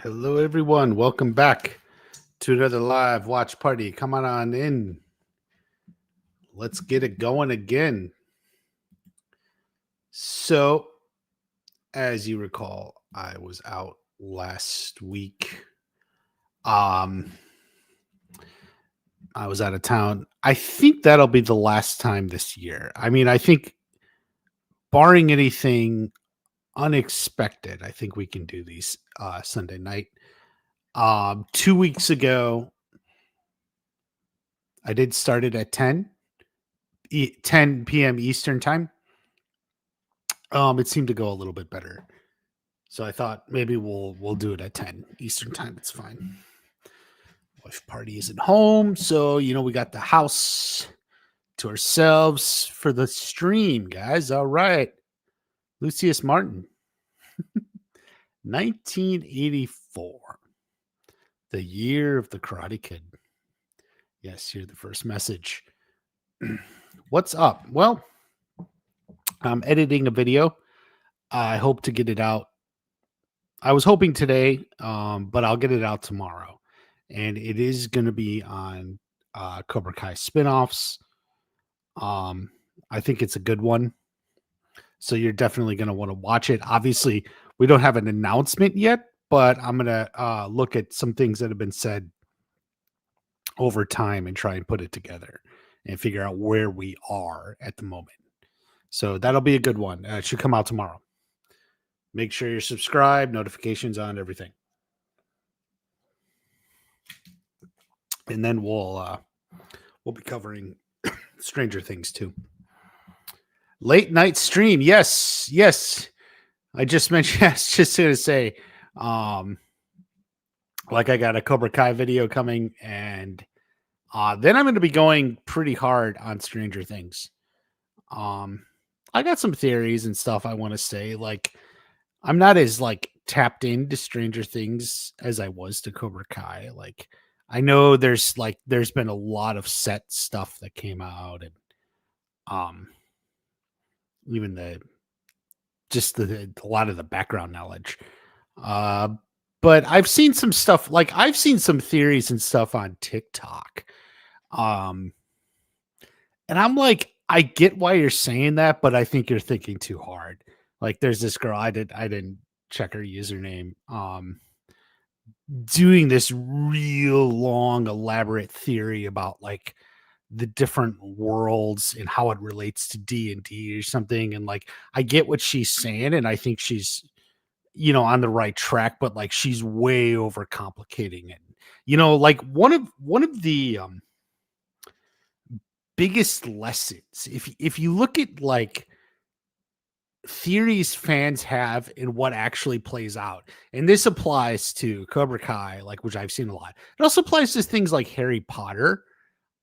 Hello, everyone. Welcome back to another live watch party. Come on in. Let's get it going again. So, as you recall, I was out last week. I was out of town. I think that'll be the last time this year. I mean, I think barring anything unexpected, I think we can do these Sunday night. 2 weeks ago, I did start it at 10 p.m. Eastern time. It seemed to go a little bit better. So I thought maybe we'll do it at 10 Eastern time. It's fine. Wife party isn't home, so we got the house to ourselves for the stream, guys. All right. Lucius Martin. 1984. The year of the Karate Kid. Yes, here's the first message. What's up? Well, I'm editing a video. I hope to get it out. I was hoping today, but I'll get it out tomorrow. And it is going to be on Cobra Kai spinoffs. I think it's a good one. So you're definitely going to want to watch it. Obviously, we don't have an announcement yet, but I'm going to look at some things that have been said over time and try and put it together and figure out where we are at the moment. So that'll be a good one. It should come out tomorrow. Make sure you're subscribed, notifications on, everything. And then we'll be covering Stranger Things too. Late night stream. Yes. I just mentioned, I was just going to say, like I got a Cobra Kai video coming, and then I'm going to be going pretty hard on Stranger Things. I got some theories and stuff I want to say. Like, I'm not as tapped into Stranger Things as I was to Cobra Kai. Like, I know there's been a lot of set stuff that came out, and even a lot of the background knowledge. But I've seen some stuff, I've seen some theories and stuff on TikTok. And I'm like, I get why you're saying that, but I think you're thinking too hard. Like, there's this girl, I didn't check her username, doing this real long, elaborate theory about the different worlds and how it relates to D&D or something. And I get what she's saying, and I think she's, on the right track, but she's way overcomplicating it. One of the biggest lessons, if you look at theories fans have and what actually plays out, and this applies to Cobra Kai, which I've seen a lot. It also applies to things like Harry Potter.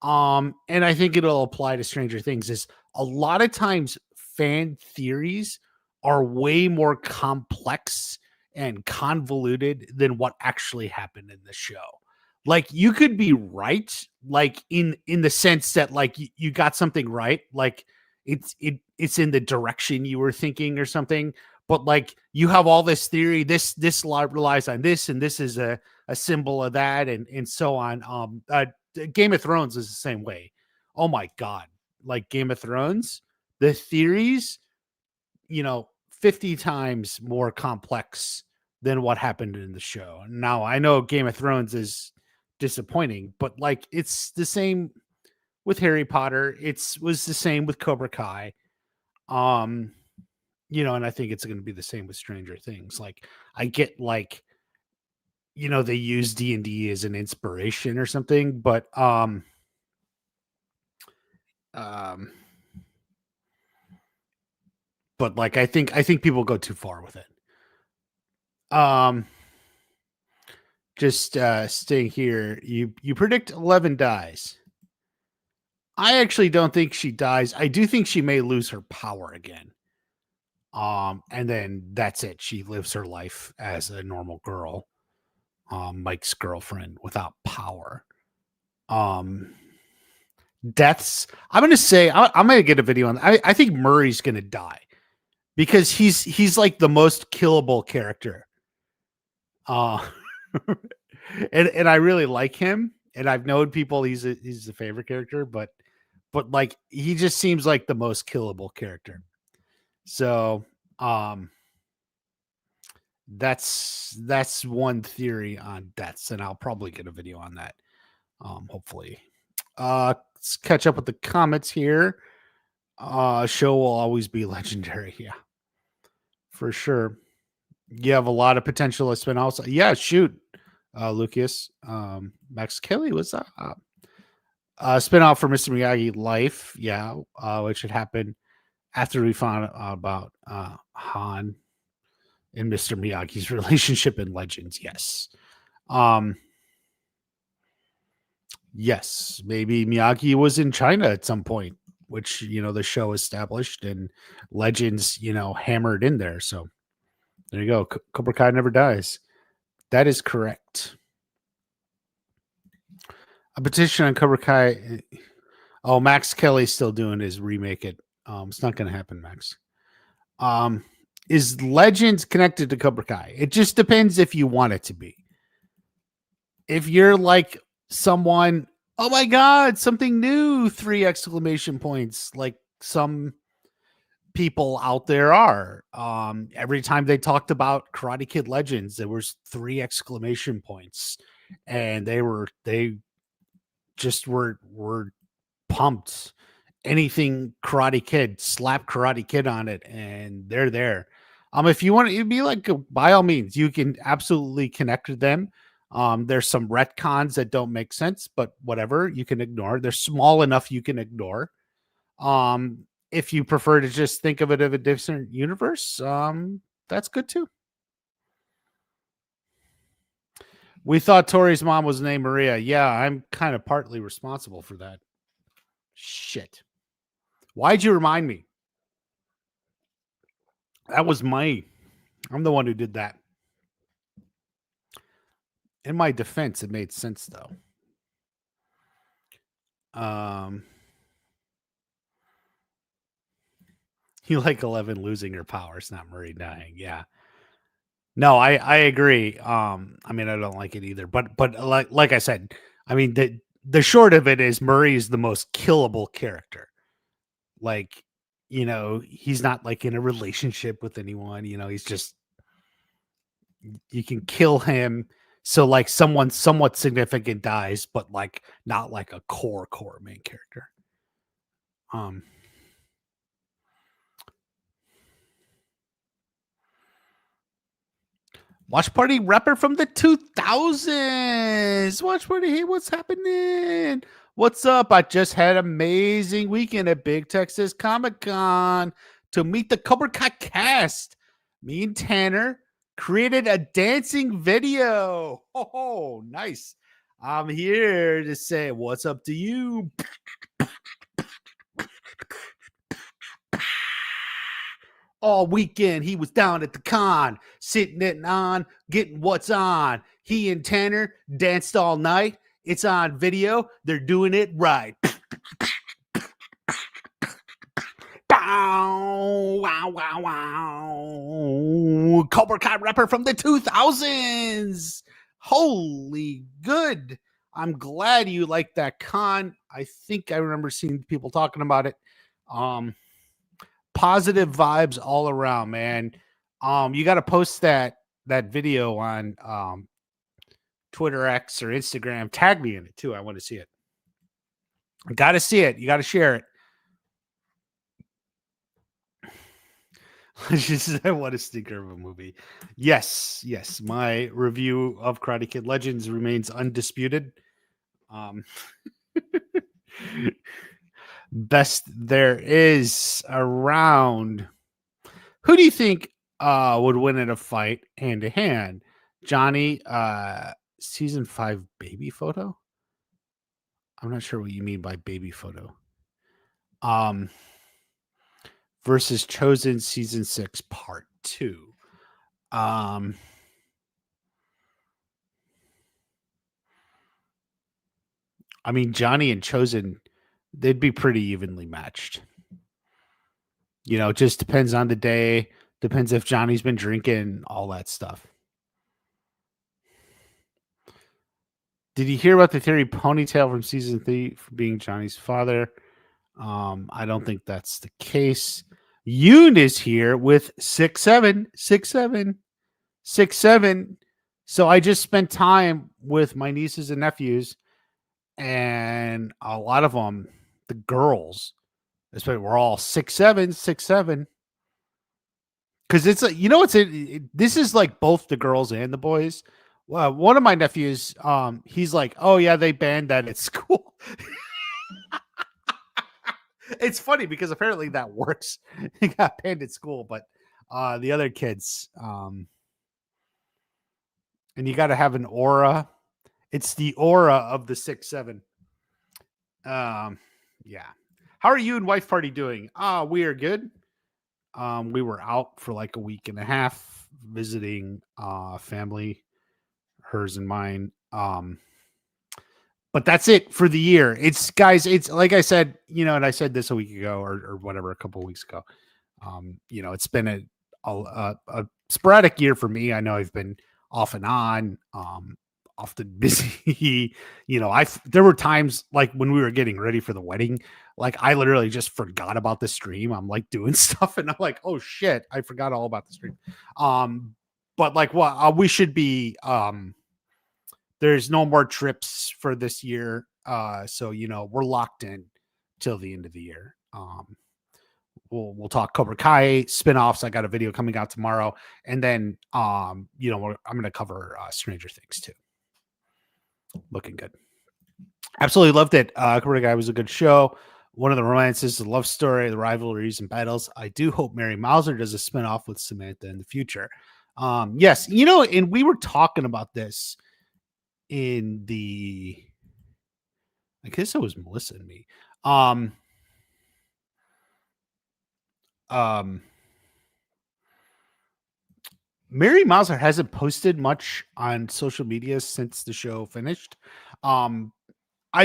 And I think it'll apply to Stranger Things. Is a lot of times fan theories are way more complex and convoluted than what actually happened in the show. You could be right, in the sense that you got something right, it's in the direction you were thinking or something, but you have all this theory, this relies on this, and this is a symbol of that, and so on. Game of Thrones is the same way. Oh my God. Game of Thrones, the theories, 50 times more complex than what happened in the show. Now, I know Game of Thrones is disappointing, but it's the same with Harry Potter. Was the same with Cobra Kai. And I think it's going to be the same with Stranger Things. I get they use D&D as an inspiration or something, but I think people go too far with it. Just staying here. You predict 11 dies. I actually don't think she dies. I do think she may lose her power again. And then that's it. She lives her life as a normal girl. Mike's girlfriend without power. Deaths. I'm going to say, I'm going to get a video on. I think Murray's going to die because he's the most killable character. and I really like him, and I've known people he's a favorite character, but like he just seems like the most killable character. So that's one theory on deaths, and I'll probably get a video on that. Hopefully. Let's catch up with the comments here. Show will always be legendary, yeah. For sure. You have a lot of potential to spin also. Yeah, shoot. Lucas. Max Kelly was spin off for Mr. Miyagi Life, yeah, which should happen after we found out about Han and Mr. Miyagi's relationship in Legends. Yes. Yes, maybe Miyagi was in China at some point, which, the show established, and Legends, hammered in there. So there you go. Cobra Kai never dies. That is correct. A petition on Cobra Kai. Oh, Max Kelly's still doing his remake it. It's not going to happen, Max. Is Legends connected to Cobra Kai? It just depends if you want it to be. If you're like someone, oh my God, something new, 3 exclamation points, like some people out there are. Every time they talked about Karate Kid Legends, there was 3 exclamation points, and they just were pumped. Anything Karate Kid, slap Karate Kid on it, and they're there. If you want to be like, by all means, you can absolutely connect with them. There's some retcons that don't make sense, but whatever, you can ignore. They're small enough you can ignore. If you prefer to just think of it as a different universe, that's good too. We thought Tori's mom was named Maria. Yeah, I'm kind of partly responsible for that. Shit. Why'd you remind me? That was I'm the one who did that. In my defense, it made sense though. You like 11 losing her powers, not Murray dying. Yeah. No, I agree. I mean, I don't like it either. But like I said, I mean, the short of it is Murray is the most killable character. Like, he's not like in a relationship with anyone. He's just, you can kill him. So like someone somewhat significant dies, but like not like a core main character. Watch Party rapper from the 2000s. Watch Party, hey, what's happening? What's up? I just had an amazing weekend at Big Texas Comic Con to meet the Cobra Kai cast. Me and Tanner created a dancing video. Oh, nice. I'm here to say what's up to you. All weekend, he was down at the con, sitting it on, getting what's on. He and Tanner danced all night. It's on video. They're doing it right. Wow, wow, wow. Cobra Kai rapper from the 2000s. Holy good. I'm glad you liked that con. I think I remember seeing people talking about it. Positive vibes all around, man. You got to post that video on Twitter X or Instagram. Tag me in it too. I want to see it. Got to see it. You got to share it. What a stinker of a movie. Yes. My review of Karate Kid Legends remains undisputed. Best there is around. Who do you think would win in a fight hand to hand? Johnny, season 5 baby photo? I'm not sure what you mean by baby photo. Versus Chosen season 6 part 2. I mean, Johnny and Chosen, they'd be pretty evenly matched. It just depends on the day. Depends if Johnny's been drinking, all that stuff. Did you hear about the theory Ponytail from season 3 for being Johnny's father? I don't think that's the case. Yoon is here with 6'7", 6'7", 6'7". So I just spent time with my nieces and nephews, and a lot of them, the girls, especially, were all 6'7", 6'7". Because it's a, this is like both the girls and the boys. One of my nephews, he's like, oh yeah, they banned that at school. It's funny because apparently that works. He got banned at school, but the other kids, and you got to have an aura. It's the aura of the 6'7". Yeah. How are you and wife party doing? We are good. We were out for like a week and a half visiting family, hers and mine. But that's it for the year. It's, guys, it's like I said, and I said this a week ago or whatever, a couple of weeks ago. It's been a sporadic year for me. I know I've been off and on, often busy. There were times like when we were getting ready for the wedding, like I literally just forgot about the stream. I'm like doing stuff and I'm like, oh shit, I forgot all about the stream. But like we should be, there's no more trips for this year. So, we're locked in till the end of the year. We'll talk Cobra Kai spinoffs. I got a video coming out tomorrow. And then, I'm going to cover Stranger Things too. Looking good. Absolutely loved it. Cobra Kai was a good show. One of the romances, the love story, the rivalries and battles. I do hope Mary Mauser does a spinoff with Samantha in the future. Yes. And we were talking about this in the, I guess it was Melissa and me. Mary Mauser hasn't posted much on social media since the show finished. I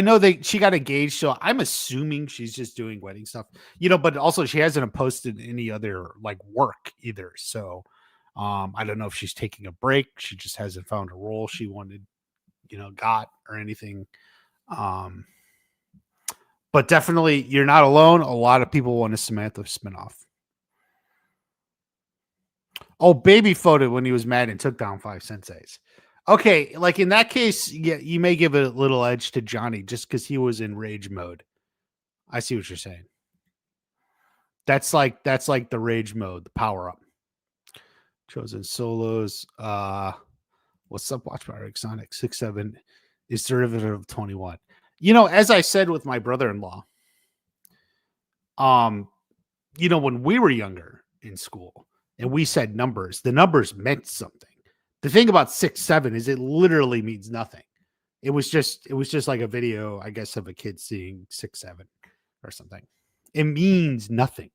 know she got engaged, so I'm assuming she's just doing wedding stuff, but also she hasn't posted any other like work either. So I don't know if she's taking a break. She just hasn't found a role she wanted, got or anything. But definitely you're not alone. A lot of people want a Samantha spinoff. Oh, baby photo when he was mad and took down 5 senseis. Okay, like in that case, yeah, you may give a little edge to Johnny just because he was in rage mode. I see what you're saying. That's like the rage mode, the power up. Chosen solos. What's up? Watch by Sonic 6'7" is derivative of 21. As I said with my brother-in-law, when we were younger in school and we said numbers, the numbers meant something. The thing about 6'7" is it literally means nothing. It was just like a video, I guess, of a kid seeing 6'7" or something. It means nothing.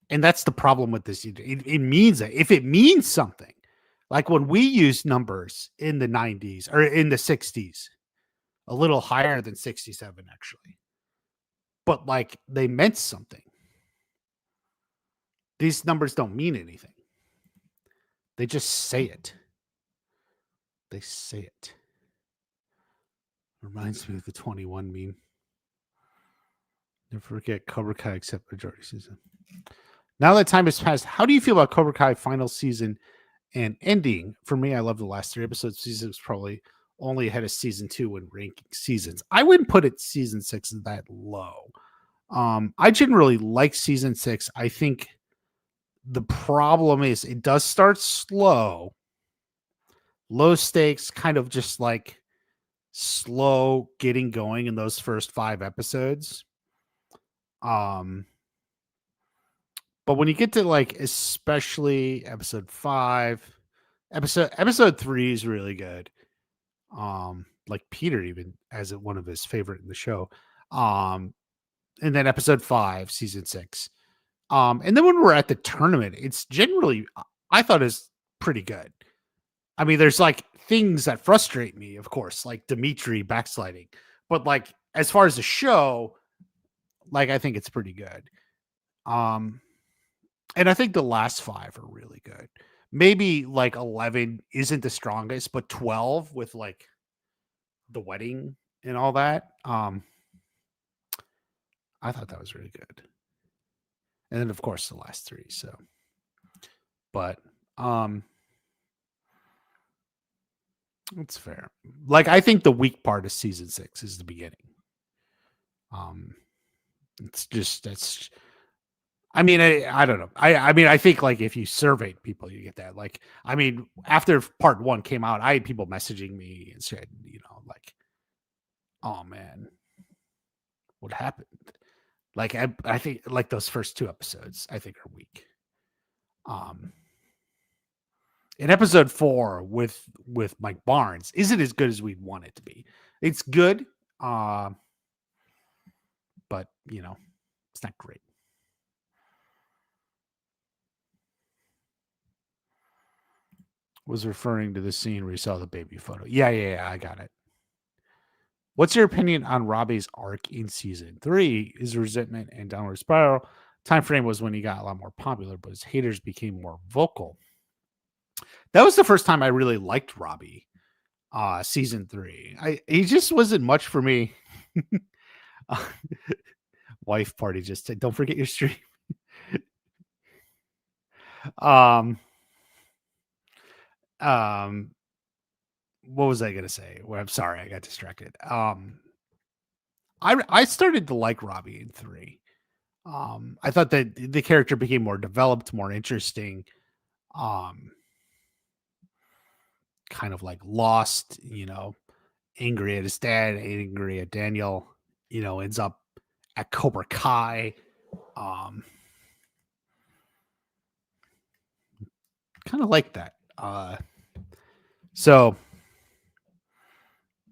And that's the problem with this. It means that if it means something, like when we used numbers in the 90s or in the 60s, a little higher than 67, actually. But like they meant something. These numbers don't mean anything. They just say it. They say it. Reminds me of the 21 meme. Never forget Cobra Kai except majority season. Now that time has passed, how do you feel about Cobra Kai final season and ending? For me, I love the last 3 episodes. Season was probably only ahead of season 2 when ranking seasons. I wouldn't put it season 6 that low. I generally like season 6. I think the problem is it does start slow, low stakes, kind of just like slow getting going in those first 5 episodes. But when you get to like, especially episode 5, episode 3 is really good. Like Peter even has it one of his favorite in the show. And then episode 5, season 6. And then when we're at the tournament, it's generally, I thought, is pretty good. I mean, there's like things that frustrate me, of course, like Dimitri backsliding. But like, as far as the show, like, I think it's pretty good. And I think the last 5 are really good. Maybe like 11 isn't the strongest, but 12 with like the wedding and all that. I thought that was really good. And then of course the last three. So, but it's fair. Like I think the weak part of season 6 is the beginning. It's just that's. I mean, I don't know. I mean, I think like if you surveyed people, you get that. Like, I mean, after part 1 came out, I had people messaging me and said, like, "Oh man, what happened?" Like, I think like those first 2 episodes, I think are weak. In episode 4 with Mike Barnes isn't as good as we'd want it to be. It's good, but it's not great. Was referring to the scene where you saw the baby photo. Yeah, I got it. What's your opinion on Robbie's arc in season 3? His resentment and downward spiral time frame was when he got a lot more popular, but his haters became more vocal. That was the first time I really liked Robbie. Season 3. He just wasn't much for me. Wife party just said, don't forget your stream. What was I gonna say? Well, I'm sorry, I got distracted. I started to like Robbie in 3. I thought that the character became more developed, more interesting. Kind of like lost, angry at his dad, angry at Daniel, ends up at Cobra Kai. Kind of like that. So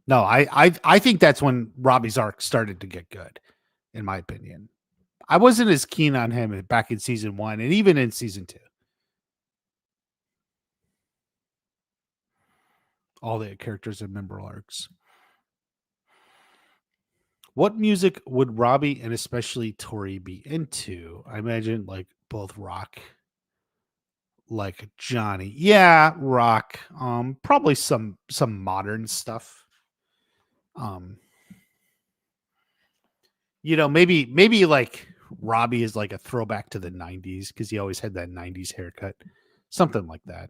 no, I think that's when Robbie's arc started to get good, in my opinion. I wasn't as keen on him back in season 1 and even in season 2. All the characters and member arcs. What music would Robbie and especially Tori be into? I imagine like both rock, like Johnny. Yeah, rock. Probably some modern stuff. Maybe like Robbie is like a throwback to the 90s because he always had that 90s haircut. Something like that.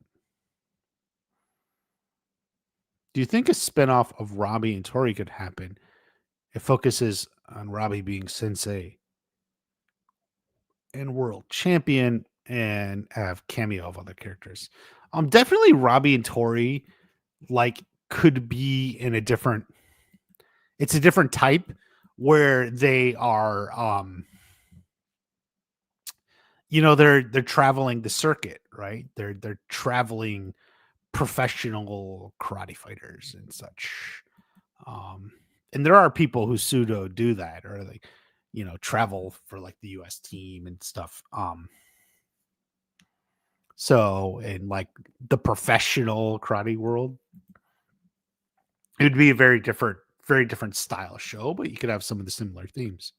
Do you think a spinoff of Robbie and Tori could happen? It focuses on Robbie being sensei and world champion and have cameo of other characters. Definitely Robbie and Tori like could be in a different. It's a different type where they are they're traveling the circuit, right? They're traveling professional karate fighters and such. And there are people who pseudo do that or like, travel for like the US team and stuff. So in like the professional karate world, it would be a very different style show, but you could have some of the similar themes.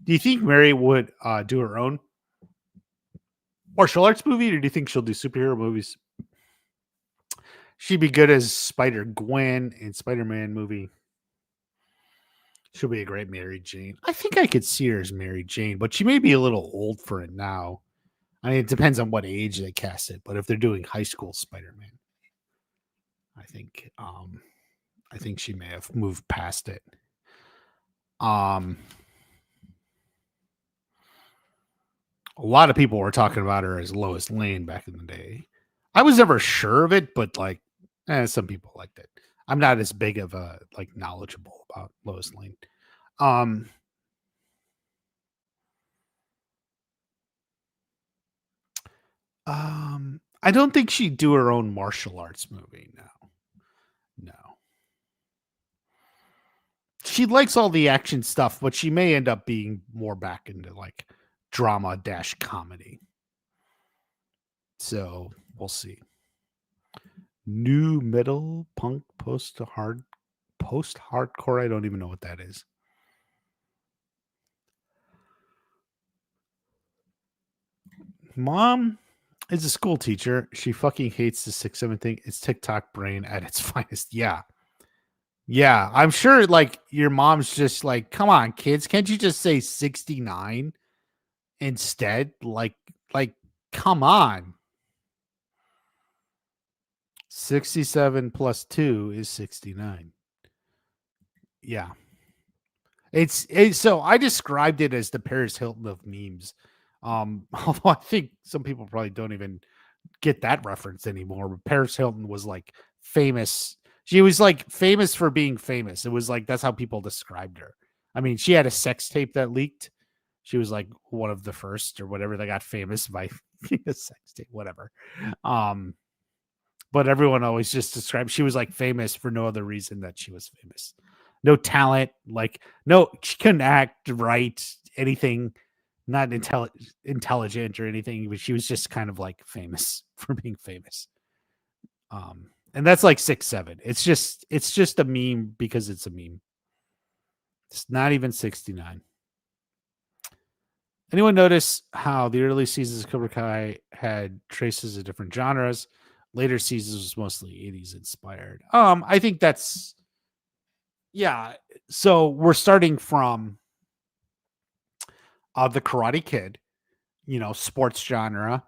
Do you think Mary would do her own martial arts movie, or do you think she'll do superhero movies? She'd be good as Spider Gwen in Spider-Man movie. She'll be a great Mary Jane. I think I could see her as Mary Jane, but she may be a little old for it now. I mean, it depends on what age they cast it, but if they're doing high school Spider-Man, I think she may have moved past it. A lot of people were talking about her as Lois Lane back in the day. I was never sure of it, but like, some people liked it. I'm not as big of a like knowledgeable about Lois Lane. I don't think she'd do her own martial arts movie. No. She likes all the action stuff, but she may end up being more back into like drama - comedy. So we'll see. New metal punk post hardcore. I don't even know what that is. Mom is a school teacher. She fucking hates the 6-7 thing. It's TikTok brain at its finest. Yeah. Yeah, I'm sure like your mom's just like, come on, kids, can't you just say 69 instead? Like, come on. 67 plus 2 is 69. Yeah. It's so I described it as the Paris Hilton of memes. Although I think some people probably don't even get that reference anymore. But Paris Hilton was like famous. She was like famous for being famous. It was like that's how people described her. I mean, she had a sex tape that leaked. She was like one of the first or whatever that got famous by a sex tape, whatever. Um, but everyone always just described she was like famous for no other reason that she was famous. No talent, like no, she couldn't act, write, anything, not intelligent or anything, but she was just kind of like famous for being famous. And that's like 6'7". It's just a meme because it's a meme. It's not even 69. Anyone notice how the early seasons of Cobra Kai had traces of different genres? Later seasons was mostly 80s inspired. I think that's yeah. So we're starting from the Karate Kid, sports genre.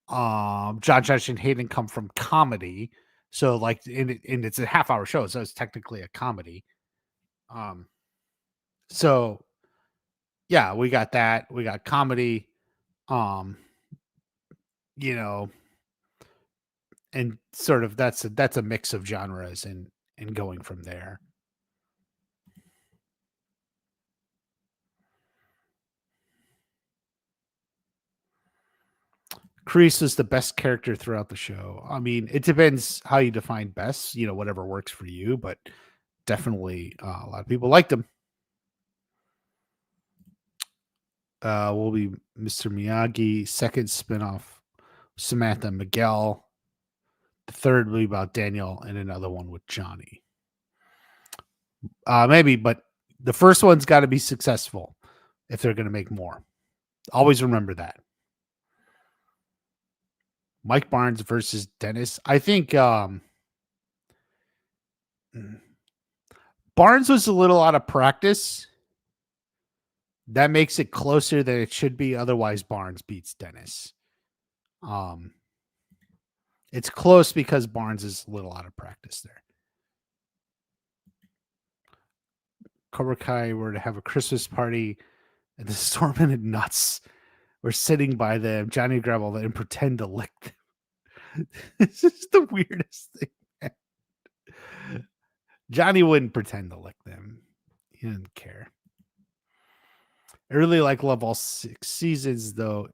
John Judge and Hayden come from comedy. So like and it's a half-hour show, so it's technically a comedy. Um, so yeah, we got that. We got comedy. Um, you know, and sort of that's a mix of genres and going from there. Kreese is the best character throughout the show. I mean, it depends how you define best, whatever works for you, but definitely a lot of people liked him. Will be Mr. Miyagi, second spinoff, Samantha Miguel. The third will be about Daniel, and another one with Johnny. Maybe, but the first one's got to be successful if they're going to make more. Always remember that. Mike Barnes versus Dennis. I think Barnes was a little out of practice. That makes it closer than it should be. Otherwise, Barnes beats Dennis. It's close because Barnes is a little out of practice there. Cobra Kai were to have a Christmas party, and the Stormman and Nuts were sitting by them. Johnny would grab all that and pretend to lick them. This is the weirdest thing. Johnny wouldn't pretend to lick them. He didn't care. I really like Love All 6 seasons, though.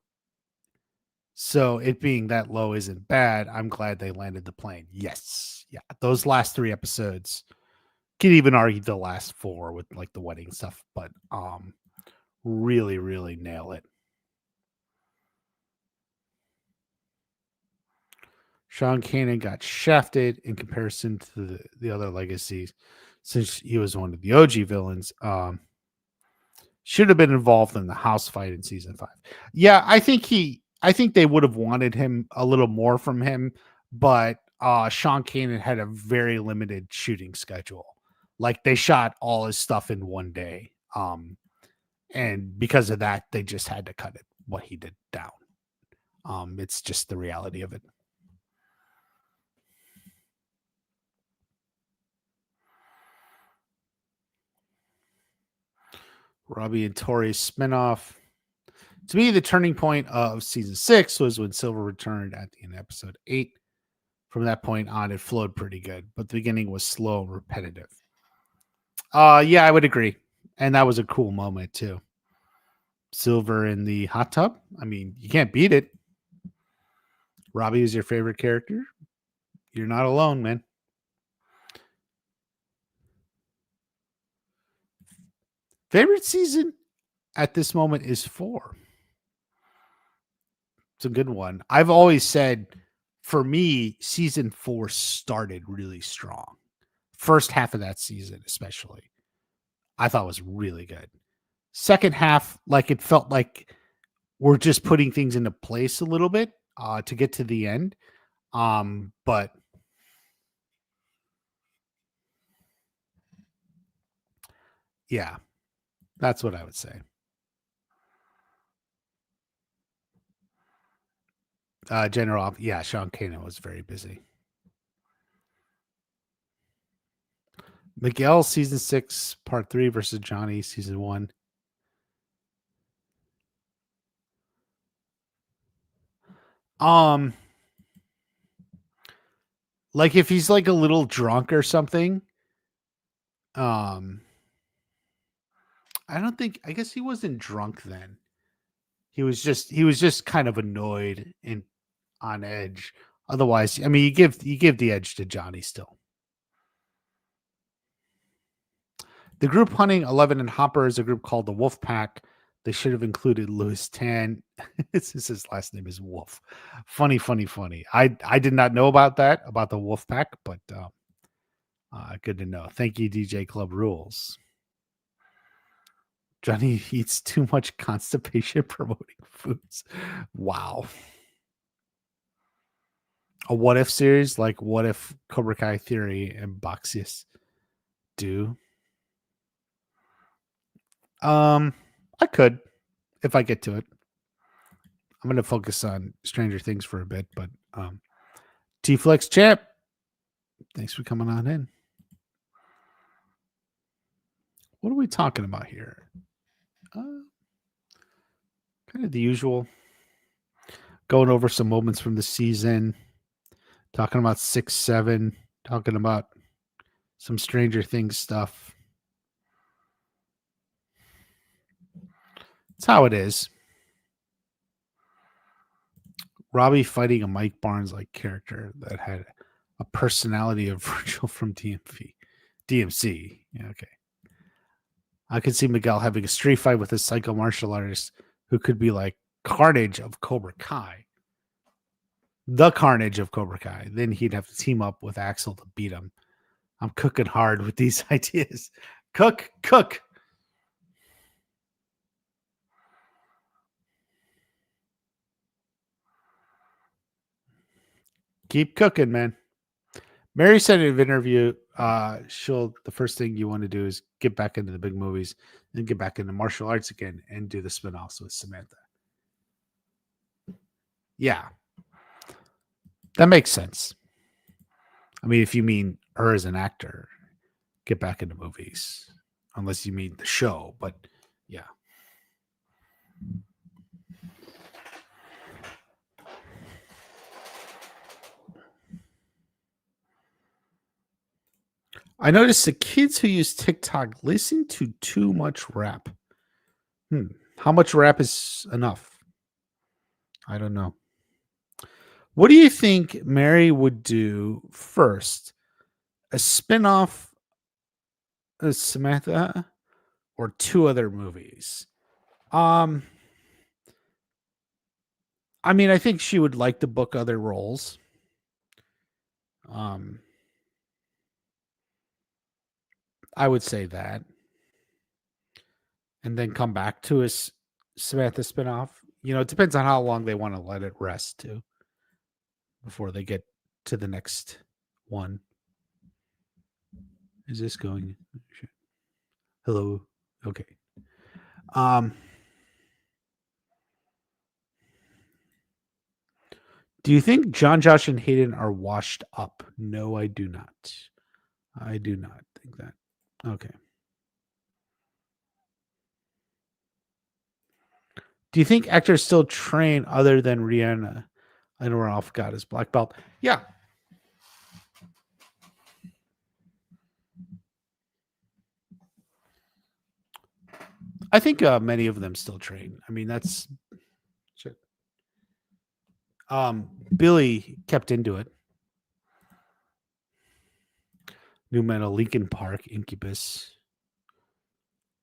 So it being that low isn't bad. I'm glad they landed the plane. Yes. Yeah. Those last 3 episodes, could even argue the last 4 with like the wedding stuff, but really, really nail it. Sean Kanan got shafted in comparison to the other legacies since he was one of the OG villains. Should have been involved in the house fight in season 5. Yeah, I think they would have wanted him a little more from him, but Sean Kanan had a very limited shooting schedule. Like they shot all his stuff in one day. And because of that, they just had to cut it what he did down. It's just the reality of it. Robbie and Tori spinoff. To me, the turning point of season 6 was when Silver returned at the end of episode 8. From that point on, it flowed pretty good, but the beginning was slow and repetitive. Yeah, I would agree. And that was a cool moment too. Silver in the hot tub. I mean, you can't beat it. Robbie is your favorite character. You're not alone, man. Favorite season at this moment is 4. It's a good one. I've always said, for me, season 4 started really strong. First half of that season, especially, I thought was really good. Second half, like it felt like we're just putting things into place a little bit to get to the end. But Yeah, that's what I would say. General, yeah, Sean Kanan was very busy. Miguel season 6, part 3 versus Johnny season 1. Like if he's like a little drunk or something, um, I don't think. I guess he wasn't drunk then. He was just kind of annoyed and on edge. Otherwise, I mean, you give the edge to Johnny still. The group hunting 11 and Hopper is a group called the Wolf Pack. They should have included Louis Tan. His last name is Wolf. Funny, funny, funny. I did not know about that, about the Wolf Pack, but good to know. Thank you, DJ Club Rules. Johnny eats too much constipation promoting foods. Wow. A what if series, like what if Cobra Kai Theory and Boxius do? I could if I get to it. I'm going to focus on Stranger Things for a bit, but T-Flex Champ, thanks for coming on in. What are we talking about here? Kind of the usual. Going over some moments from the season, talking about 6, 7, talking about some Stranger Things stuff. That's how it is. Robbie fighting a Mike Barnes like character that had a personality of Virgil from DMC. Yeah, okay. I could see Miguel having a street fight with a psycho martial artist who could be like Carnage of Cobra Kai. The Carnage of Cobra Kai. Then he'd have to team up with Axel to beat him. I'm cooking hard with these ideas. Cook. Keep cooking, man. Mary said in an interview, the first thing you want to do is get back into the big movies and get back into martial arts again and do the spinoffs with Samantha. Yeah. That makes sense. I mean, if you mean her as an actor, get back into movies. Unless you mean the show, but yeah. I noticed the kids who use TikTok listen to too much rap. How much rap is enough? I don't know. What do you think Mary would do first? A spinoff of Samantha or 2 other movies? I mean, I think she would like to book other roles. I would say that. And then come back to a Samantha spinoff. You know, it depends on how long they want to let it rest too before they get to the next one. Is this going? Hello. Okay. Do you think John, Josh, and Hayden are washed up? No, I do not. I do not think that. Okay. Do you think actors still train other than Rihanna? I know Ralph got his black belt. Yeah. I think many of them still train. I mean, that's shit. Billy kept into it. New Metal, Linkin Park, Incubus.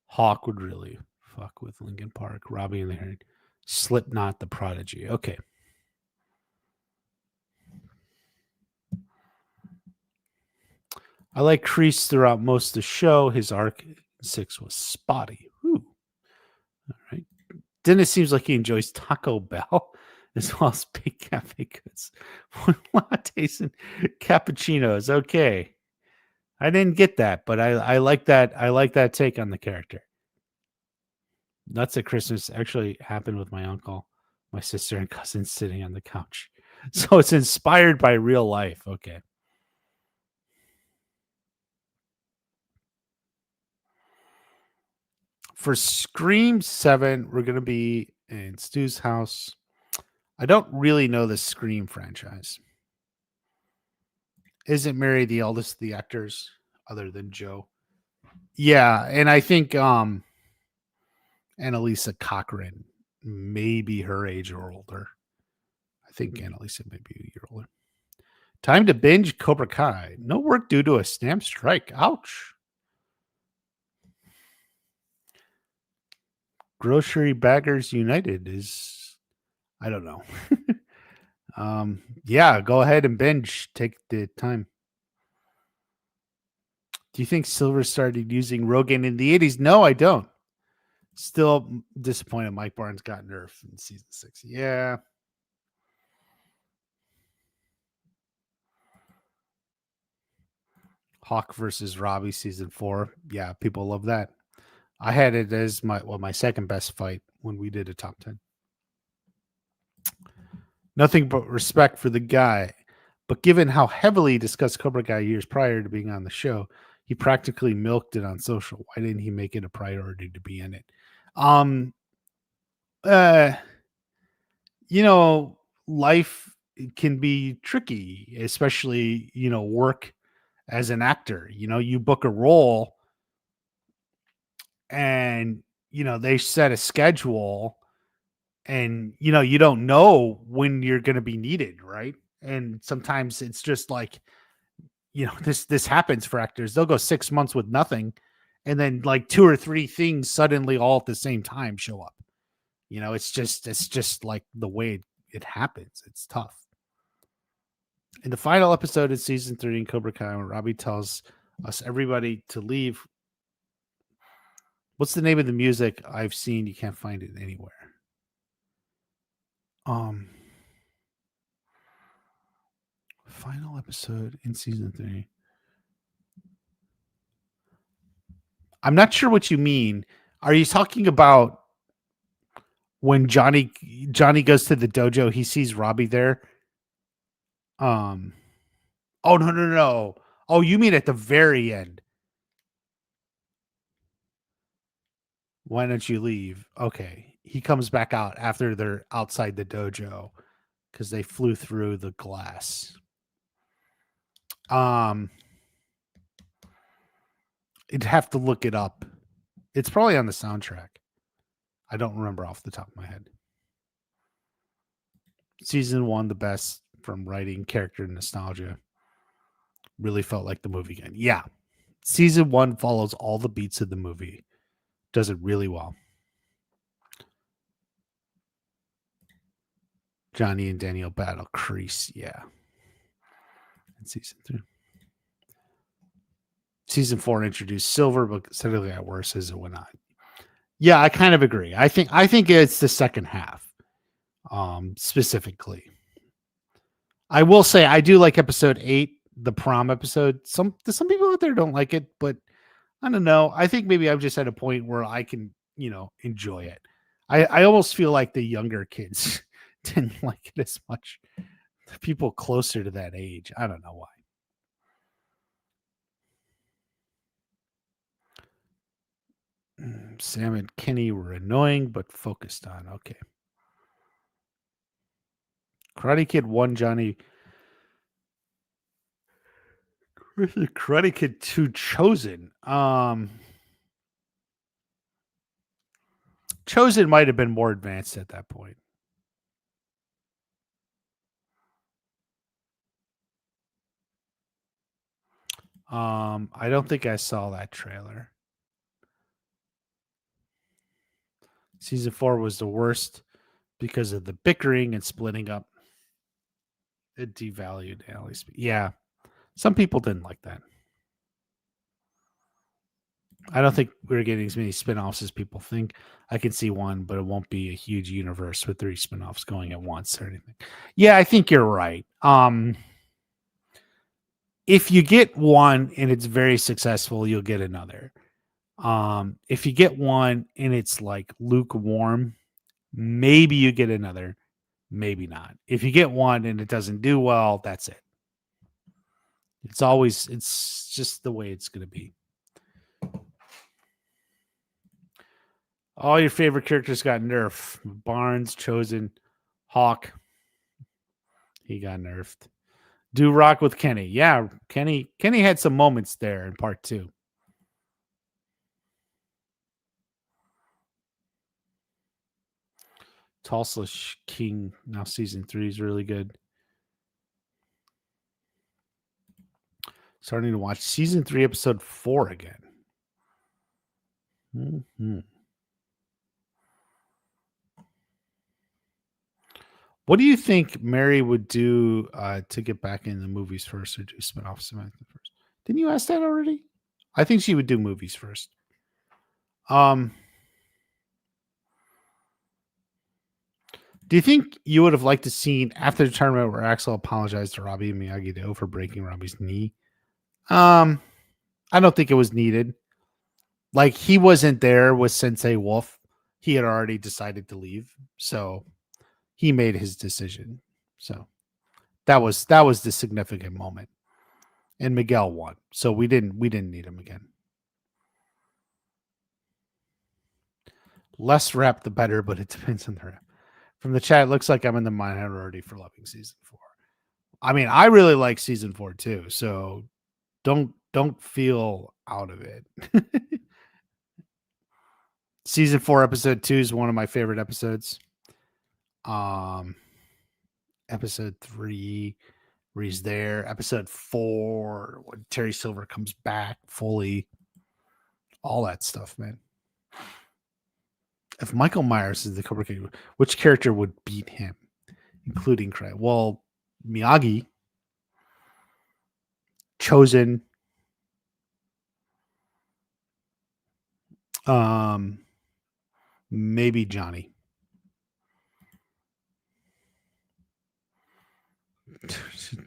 Hawk would really fuck with Linkin Park. Robbie and the Heron. Slipknot, The Prodigy. Okay. I like Kreese throughout most of the show. His arc 6 was spotty. Ooh. All right. Dennis seems like he enjoys Taco Bell as well as big cafe goods. Lattes and cappuccinos. Okay. I didn't get that, but I like that. I like that take on the character. Nuts at Christmas actually happened with my uncle, my sister, and cousin sitting on the couch. So it's inspired by real life. Okay. For Scream 7, we're going to be in Stu's house. I don't really know the Scream franchise. Isn't Mary the eldest of the actors other than Joe? Yeah, and I think Annalisa Cochran may be her age or older. I think Annalisa may be a year older. Time to binge Cobra Kai. No work due to a stamp strike. Ouch. Grocery Baggers United is, I don't know. Yeah, go ahead and binge. Take the time. Do you think Silver started using Rogan in the 80s? No, I don't. Still disappointed Mike Barnes got nerfed in season 6. Yeah. Hawk versus Robbie season 4. Yeah, people love that. I had it as my second best fight when we did a top 10. Nothing but respect for the guy. But given how heavily he discussed Cobra Kai years prior to being on the show, he practically milked it on social. Why didn't he make it a priority to be in it? You know, life can be tricky, especially, work as an actor. You book a role and, they set a schedule and, you don't know when you're going to be needed. Right. And sometimes it's just like, this happens for actors. They'll go 6 months with nothing. And then like 2 or 3 things suddenly all at the same time show up. It's just like the way it happens. It's tough. In the final episode of season 3 in Cobra Kai, when Robbie tells us everybody to leave, what's the name of the music I've seen? You can't find it anywhere. Final episode in season 3. I'm not sure what you mean. Are you talking about when Johnny goes to the dojo, he sees Robbie there? Oh, no. Oh, you mean at the very end? Why don't you leave? Okay. He comes back out after they're outside the dojo because they flew through the glass. You'd have to look it up. It's probably on the soundtrack. I don't remember off the top of my head. Season 1, the best from writing, character, nostalgia. Really felt like the movie again. Yeah. Season 1 follows all the beats of the movie. Does it really well. Johnny and Daniel battle Kreese. Yeah. And season 3. Season 4 introduced Silver, but steadily got worse as it went on. Yeah, I kind of agree. I think it's the second half, specifically. I will say I do like episode 8, the prom episode. Some people out there don't like it, but I don't know. I think maybe I'm just at a point where I can, enjoy it. I almost feel like the younger kids didn't like it as much. The people closer to that age. I don't know why. Sam and Kenny were annoying, but focused on. Okay. Karate Kid 1, Johnny. Karate Kid 2, Chosen. Chosen might have been more advanced at that point. I don't think I saw that trailer. Season 4 was the worst because of the bickering and splitting up. It devalued Allie's. Yeah. Some people didn't like that. I don't think we're getting as many spinoffs as people think. I can see one, but it won't be a huge universe with 3 spinoffs going at once or anything. Yeah, I think you're right. if you get one and it's very successful, you'll get another. If you get one and it's like lukewarm, maybe you get another, maybe not. If you get one and it doesn't do well, that's it. It's just the way it's going to be. All your favorite characters got nerfed. Barnes, Chosen, Hawk. He got nerfed. Do rock with Kenny. Yeah, Kenny had some moments there in part 2. Tulsa King, now season 3 is really good. Starting to watch season 3, episode 4 again. Mm-hmm. What do you think Mary would do to get back in the movies first or do spinoff Samantha first? Didn't you ask that already? I think she would do movies first. Do you think you would have liked to see after the tournament where Axel apologized to Robbie and Miyagi-Do for breaking Robbie's knee? I don't think it was needed. Like, he wasn't there with Sensei Wolf. He had already decided to leave, so he made his decision. So that was the significant moment. And Miguel won, so we didn't need him again. Less rep, the better, but it depends on the rep. From the chat, it looks like I'm in the minority for loving season 4. I mean, I really like season 4 too, so don't feel out of it. Season 4, episode 2 is one of my favorite episodes. Episode 3, where he's there. Episode 4, when Terry Silver comes back fully. All that stuff, man. If Michael Myers is the Cobra King, which character would beat him, including Craig? Well, Miyagi, Chosen, maybe Johnny.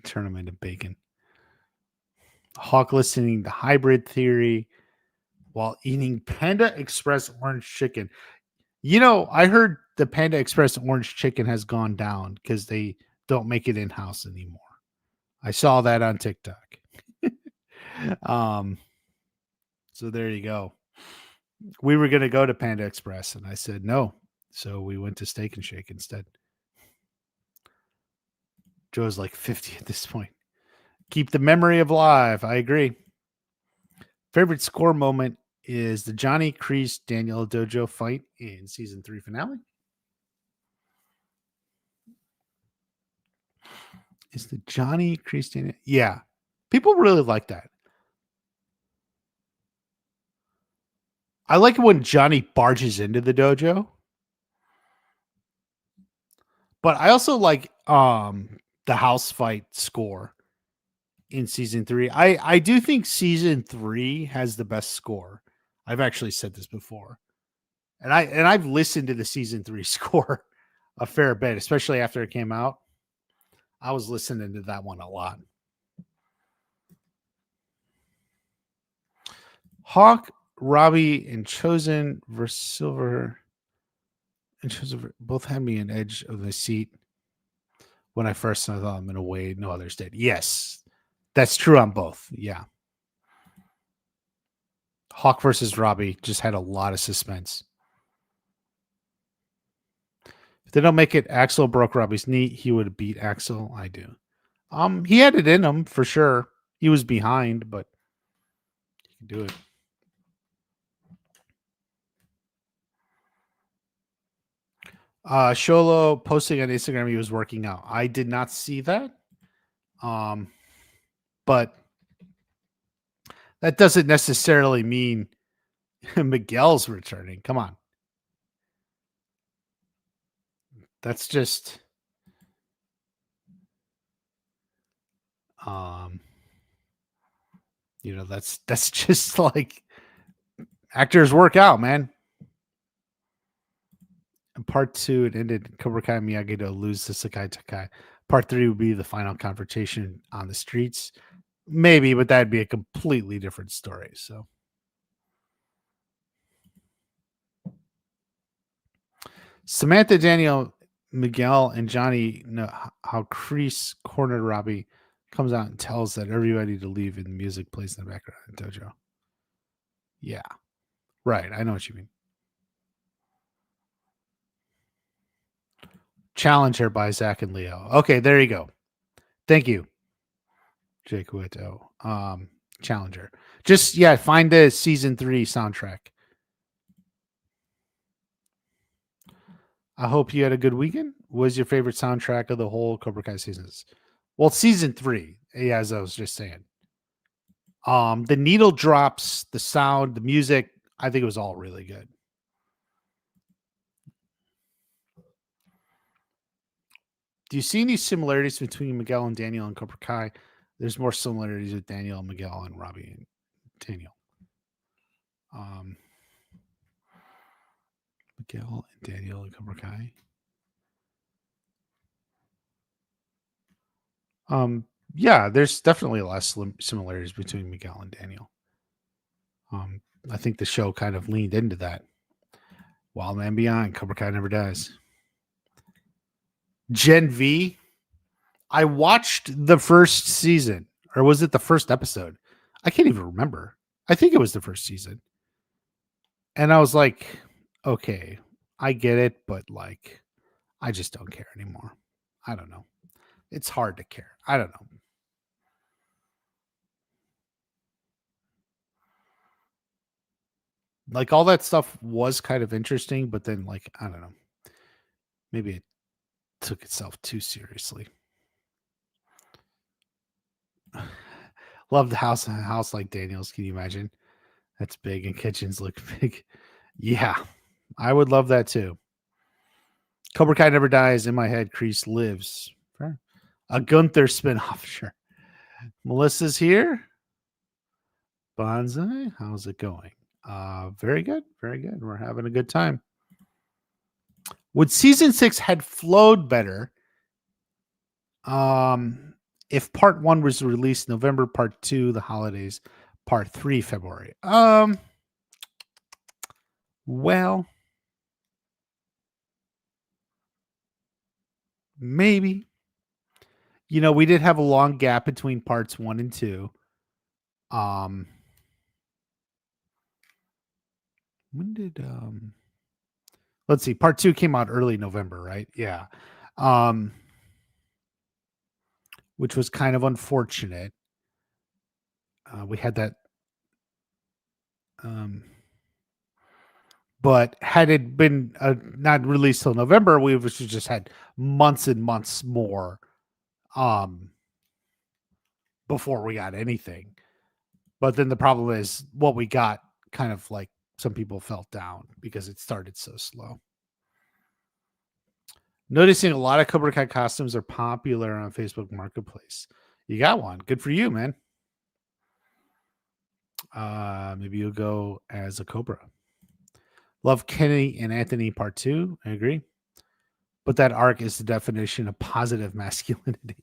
Turn him into bacon. Hawk listening to Hybrid Theory while eating Panda Express orange chicken. You know, I heard the Panda Express orange chicken has gone down because they don't make it in-house anymore. I saw that on TikTok. So there you go. We were going to go to Panda Express and I said no. So we went to Steak and Shake instead. Joe's like 50 at this point. Keep the memory alive. I agree. Favorite score moment is the Johnny Kreese Daniel Dojo fight in season 3 finale. Is the Johnny Kreese Daniel? Yeah. People really like that. I like it when Johnny barges into the dojo. But I also like the house fight score in season 3. I do think season 3 has the best score. I've actually said this before. And I've listened to the season 3 score a fair bit, especially after it came out. I was listening to that one a lot. Hawk, Robbie, and Chosen versus Silver. And Chosen both had me an edge of the seat when I first saw them in a way no others did. Yes, that's true on both. Yeah. Hawk versus Robbie just had a lot of suspense. If they don't make it, Axel broke Robbie's knee. He would have beat Axel. I do. He had it in him for sure. He was behind, but he could do it. Sholo posting on Instagram he was working out. I did not see that. But that doesn't necessarily mean Miguel's returning. Come on. That's just that's just like actors work out, man. In part 2, it ended Cobra Kai and Miyagi to lose to Sakai Takai. Part 3 would be the final confrontation on the streets. Maybe, but that'd be a completely different story. So Samantha, Daniel, Miguel, and Johnny know how Kreese cornered Robbie, comes out and tells that everybody to leave and the music plays in the background in Dojo. Yeah. Right. I know what you mean. Challenger by Zach and Leo. Okay, there you go. Thank you, Jake Whitto. Challenger. Just find the season 3 soundtrack. I hope you had a good weekend. What was your favorite soundtrack of the whole Cobra Kai seasons? Well, season 3, as I was just saying. The needle drops, the sound, the music, I think it was all really good. Do you see any similarities between Miguel and Daniel and Cobra Kai? There's more similarities with Daniel and Miguel and Robbie and Daniel. Miguel and Daniel and Cobra Kai. Yeah, there's definitely a lot of similarities between Miguel and Daniel. I think the show kind of leaned into that. Wild Man Beyond, Cobra Kai Never Dies. Gen V. I watched the first season, or was it the first episode? I can't even remember. I think it was the first season. And I was like, okay, I get it, but like, I just don't care anymore. I don't know. It's hard to care. I don't know. Like all that stuff was kind of interesting, but then like, I don't know. Maybe it took itself too seriously. Love the house like Daniel's. Can you imagine? That's big and kitchens look big. Yeah, I would love that too. Cobra Kai Never Dies. In my head, Kreese lives. Fair. A Gunther spinoff, sure. Melissa's here. Bonsai, how's it going? Very good, very good. We're having a good time. Would season 6 had flowed better if part 1 was released November, part 2 the holidays, part 3 February? Well, maybe. You know, we did have a long gap between parts 1 and 2. When did let's see, part 2 came out early November, right? Yeah. Which was kind of unfortunate. We had that but had it been not released till November, we would have just had months and months more before we got anything. But then the problem is what we got kind of like some people felt down because it started so slow. Noticing a lot of Cobra Kai costumes are popular on Facebook Marketplace. You got one. Good for you, man. Maybe you'll go as a Cobra. Love Kenny and Anthony part 2. I agree. But that arc is the definition of positive masculinity.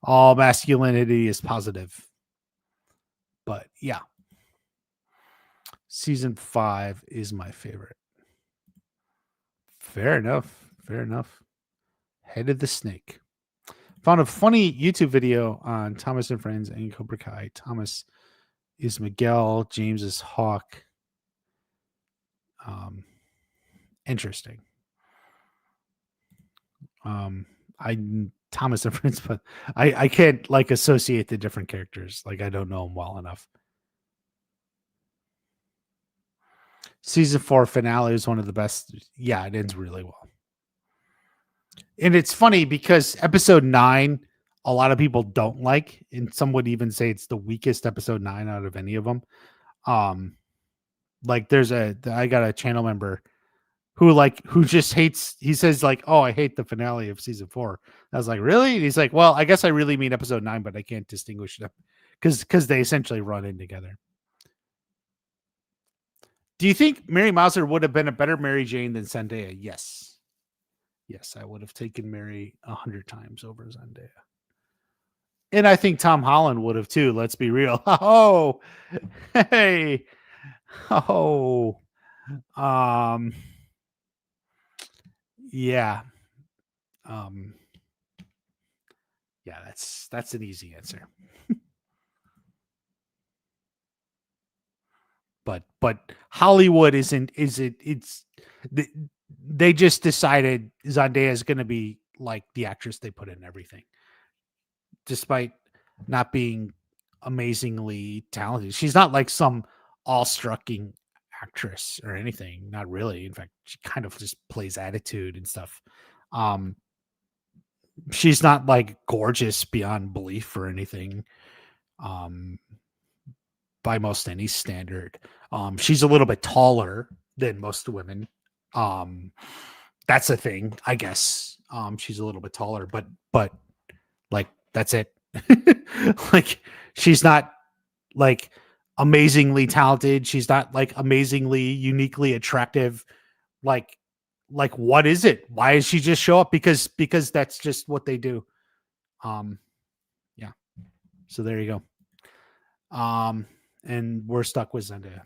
All masculinity is positive. But yeah. Season 5 is my favorite. Fair enough. Fair enough. Head of the Snake. Found a funny YouTube video on Thomas and Friends and Cobra Kai. Thomas is Miguel. James is Hawk. Interesting. Thomas and Friends, but I can't like associate the different characters. Like I don't know them well enough. Season 4 finale is one of the best. Yeah, it ends really well. And it's funny because episode 9, a lot of people don't like, and some would even say it's the weakest episode 9 out of any of them. Like I got a channel member who just hates, he says like, oh, I hate the finale of season 4. I was like, really? And he's like, well, I guess I really mean episode 9, but I can't distinguish them because they essentially run in together. Do you think Mary Mauser would have been a better Mary Jane than Zendaya? Yes. Yes, I would have taken Mary 100 times over Zendaya. And I think Tom Holland would have too. Let's be real. Oh, hey, oh, um, yeah, um, yeah. That's an easy answer. But Hollywood isn't it's they just decided Zendaya is going to be like the actress they put in everything, despite not being amazingly talented. She's not like some all-strucking actress or anything. Not really. In fact, she kind of just plays attitude and stuff. Um, she's not like gorgeous beyond belief or anything. Um, by most any standard. She's a little bit taller than most women. Um, that's a thing, I guess. She's a little bit taller, but like that's it. Like she's not like amazingly talented. She's not like amazingly uniquely attractive. Like what is it? Why does she just show up? Because that's just what they do. Yeah. So there you go. And we're stuck with Zendaya.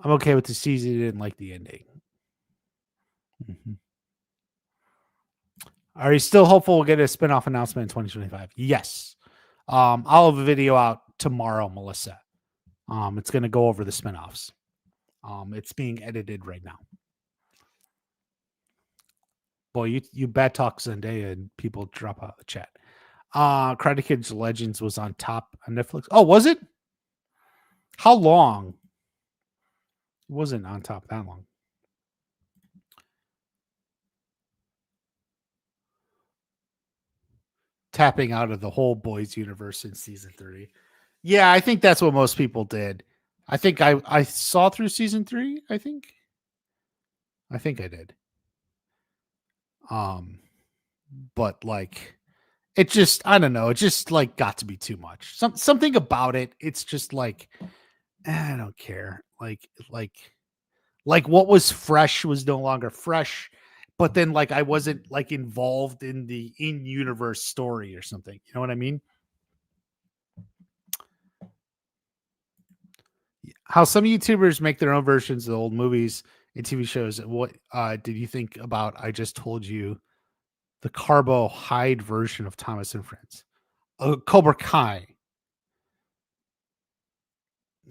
I'm okay with the season. Didn't like the ending. Mm-hmm. Are you still hopeful we'll get a spinoff announcement in 2025? Yes. I'll have a video out tomorrow, Melissa. It's going to go over the spinoffs. It's being edited right now. Boy, you bad talk Zendaya and people drop out of the chat. Karate Kid Legends was on top on Netflix. Oh, was it? How long? It wasn't on top that long. Tapping out of the whole boys universe in season 3. Yeah, I think that's what most people did. I think I saw through season 3, I think I did. But like it just I don't know, it just like got to be too much. Something about it, it's just like I don't care. Like what was fresh was no longer fresh, but then like I wasn't like involved in the in-universe story or something. You know what I mean? How some YouTubers make their own versions of old movies and TV shows. What did you think about I just told you the Carbo Hyde version of Thomas and Friends? Cobra Kai.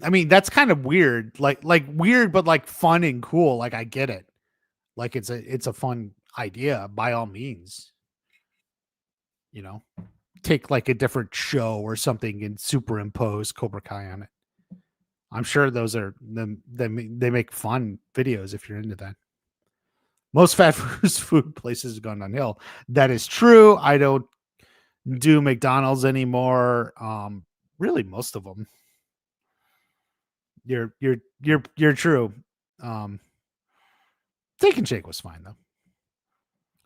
I mean, that's kind of weird. Like weird, but like fun and cool. Like I get it. Like it's a fun idea by all means. You know, take like a different show or something and superimpose Cobra Kai on it. I'm sure those are them. They make fun videos if you're into that. Most fast food places have gone downhill. That is true. I don't do McDonald's anymore. Really, most of them. You're true. Steak and Shake was fine though.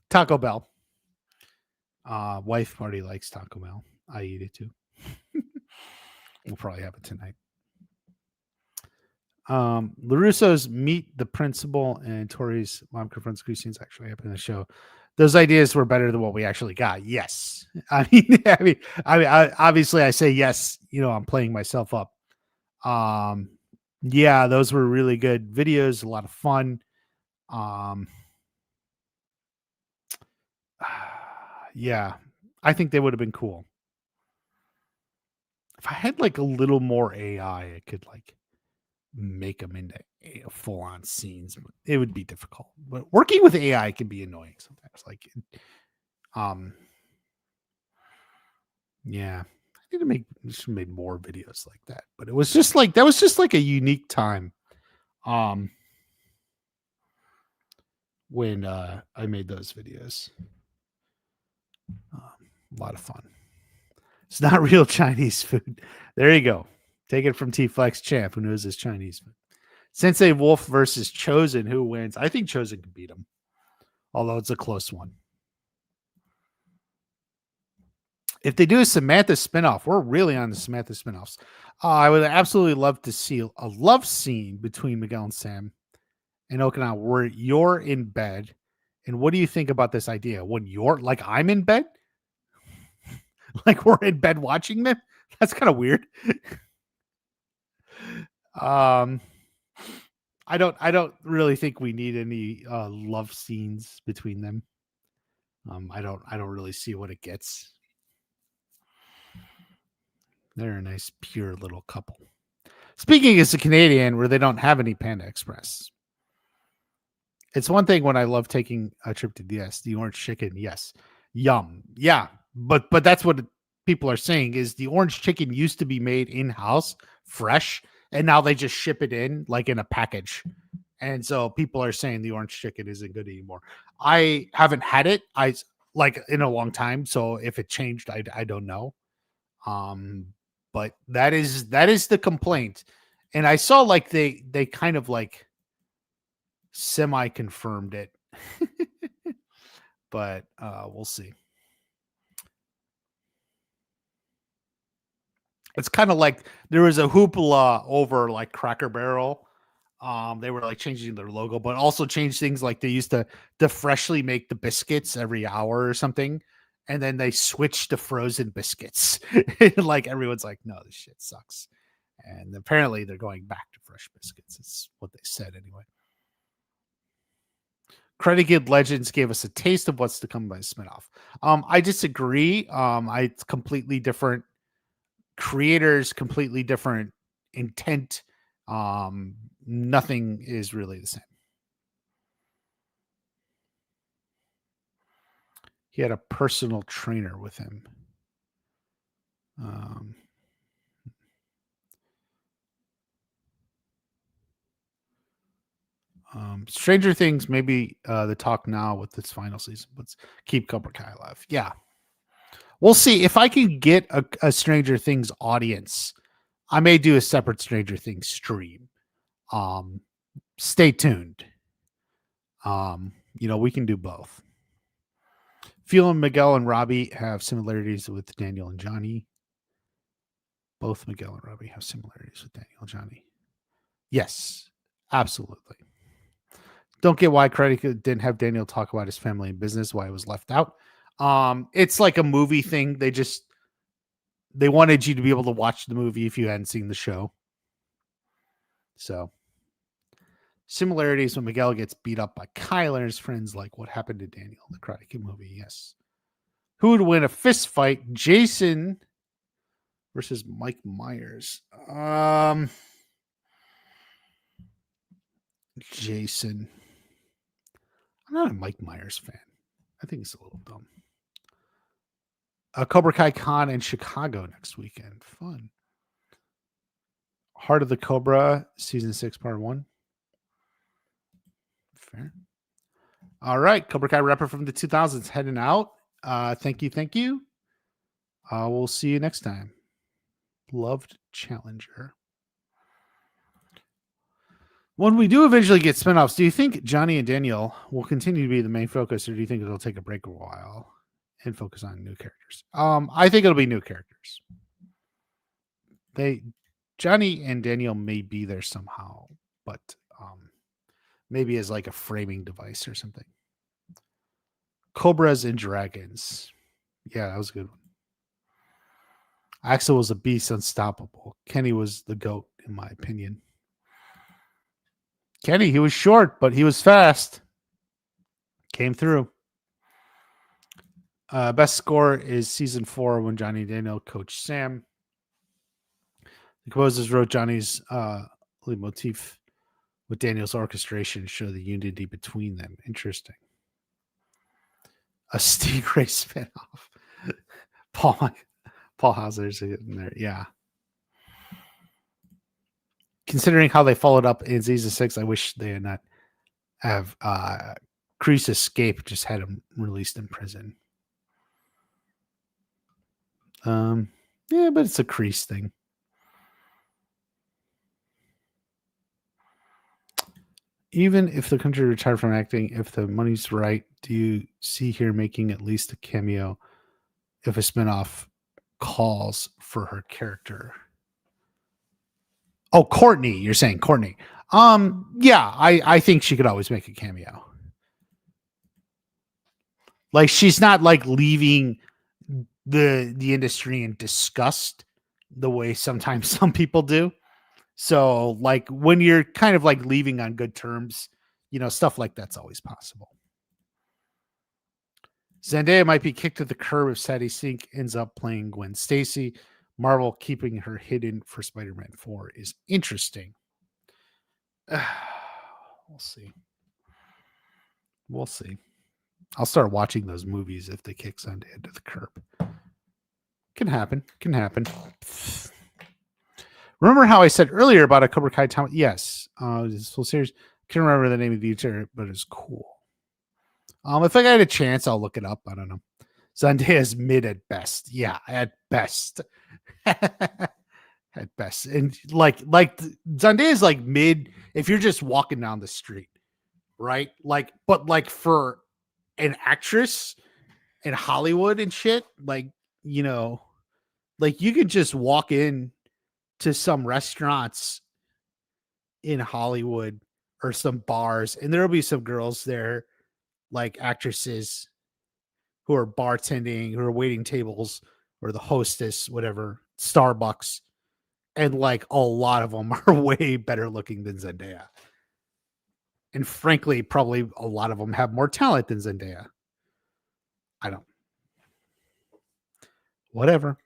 Taco Bell. Wife party likes Taco Bell. I eat it too. We'll probably have it tonight. LaRusso's Meet the Principal and Tori's Mom Confronts Christine's actually happened in the show. Those ideas were better than what we actually got. Yes. Obviously I say yes, you know, I'm playing myself up. Yeah, those were really good videos, a lot of fun. Yeah, I think they would have been cool. If I had like a little more AI, I could like make them into full on scenes. But it would be difficult. But working with AI can be annoying sometimes. Like, yeah, I need to should make more videos like that. But it was just like that was just like a unique time. When I made those videos. A lot of fun. It's not real Chinese food. There you go. Take it from T Flex Champ, who knows his Chinese food. Sensei Wolf versus Chosen, who wins? I think Chosen can beat him, although it's a close one. If they do a Samantha spinoff, we're really on the Samantha spinoffs. I would absolutely love to see a love scene between Miguel and Sam in Okinawa where you're in bed. And what do you think about this idea? When you're like, I'm in bed? Like we're in bed watching them. That's kind of weird. I don't really think we need any love scenes between them. I don't really see what it gets. They're a nice, pure little couple. Speaking as a Canadian, where they don't have any Panda Express, it's one thing when I love taking a trip to the orange chicken. Yes, yum, yeah, but that's what people are saying is the orange chicken used to be made in house, fresh, and now they just ship it in like in a package. And so people are saying the orange chicken isn't good anymore. I haven't had it like in a long time, so if it changed, I don't know. But that is the complaint. And I saw like they kind of like semi confirmed it. But we'll see. It's kind of like there was a hoopla over like Cracker Barrel. They were like changing their logo, but also changed things like they used to freshly make the biscuits every hour or something. And then they switched to frozen biscuits. Like everyone's like, no, this shit sucks. And apparently they're going back to fresh biscuits. It's what they said anyway. Credit Guild Legends gave us a taste of what's to come by spinoff. I disagree. It's completely different creators, completely different intent. Nothing is really the same. He had a personal trainer with him. Stranger Things, maybe the talk now with this final season. Let's keep Cobra Kai alive. Yeah. We'll see. If I can get a Stranger Things audience, I may do a separate Stranger Things stream. Stay tuned. We can do both. Phil and Miguel and Robbie have similarities with Daniel and Johnny. Both Miguel and Robbie have similarities with Daniel and Johnny. Yes, absolutely. Don't get why Credit didn't have Daniel talk about his family and business, why it was left out. It's like a movie thing. They wanted you to be able to watch the movie if you hadn't seen the show. So similarities when Miguel gets beat up by Kyler and his friends, like what happened to Daniel in the Karate Kid movie. Yes. Who would win a fist fight? Jason versus Mike Myers. Jason. I'm not a Mike Myers fan. I think it's a little dumb. Cobra Kai Con in Chicago next weekend. Fun. Heart of the Cobra, season 6, part 1. Fair. All right. Cobra Kai rapper from the 2000s heading out. Thank you. We'll see you next time. Loved Challenger. When we do eventually get spinoffs, do you think Johnny and Daniel will continue to be the main focus, or do you think it'll take a break a while and focus on new characters? I think it'll be new characters. Johnny and Daniel may be there somehow, but maybe as like a framing device or something. Cobras and Dragons. Yeah, that was a good one. Axel was a beast, unstoppable. Kenny was the GOAT, in my opinion. Kenny, he was short, but he was fast. Came through. Best score is season 4 when Johnny and Daniel coached Sam. The composers wrote Johnny's lead motif with Daniel's orchestration to show the unity between them. Interesting. A Stingray spinoff. Paul Hauser's in there. Yeah. Considering how they followed up in season 6, I wish they had not have Kreese escape, just had him released in prison. Yeah, but it's a Kreese thing. Even if the country retired from acting, if the money's right, do you see here making at least a cameo if a spinoff calls for her character? Oh, Courtney, you're saying Courtney. Yeah, I think she could always make a cameo. Like she's not like leaving the industry in disgust the way sometimes some people do. So like when you're kind of like leaving on good terms, stuff like that's always possible. Zendaya might be kicked to the curb if Sadie Sink ends up playing Gwen Stacy. Marvel keeping her hidden for Spider-Man 4 is interesting. We'll see. We'll see. I'll start watching those movies if they kick Zendaya to the curb. Can happen. Can happen. Remember how I said earlier about a Cobra Kai time? Yes. This whole series. Can't remember the name of the YouTuber, but it's cool. If I got a chance, I'll look it up. I don't know. Zendaya's mid at best. Yeah, at best. At best. And like Zendaya's like mid if you're just walking down the street, right? Like, but like for an actress in Hollywood and shit, like, like you could just walk in to some restaurants in Hollywood or some bars, and there'll be some girls there, like actresses who are bartending, who are waiting tables, or the hostess, whatever, Starbucks. And like a lot of them are way better looking than Zendaya. And frankly, probably a lot of them have more talent than Zendaya. I don't. Whatever.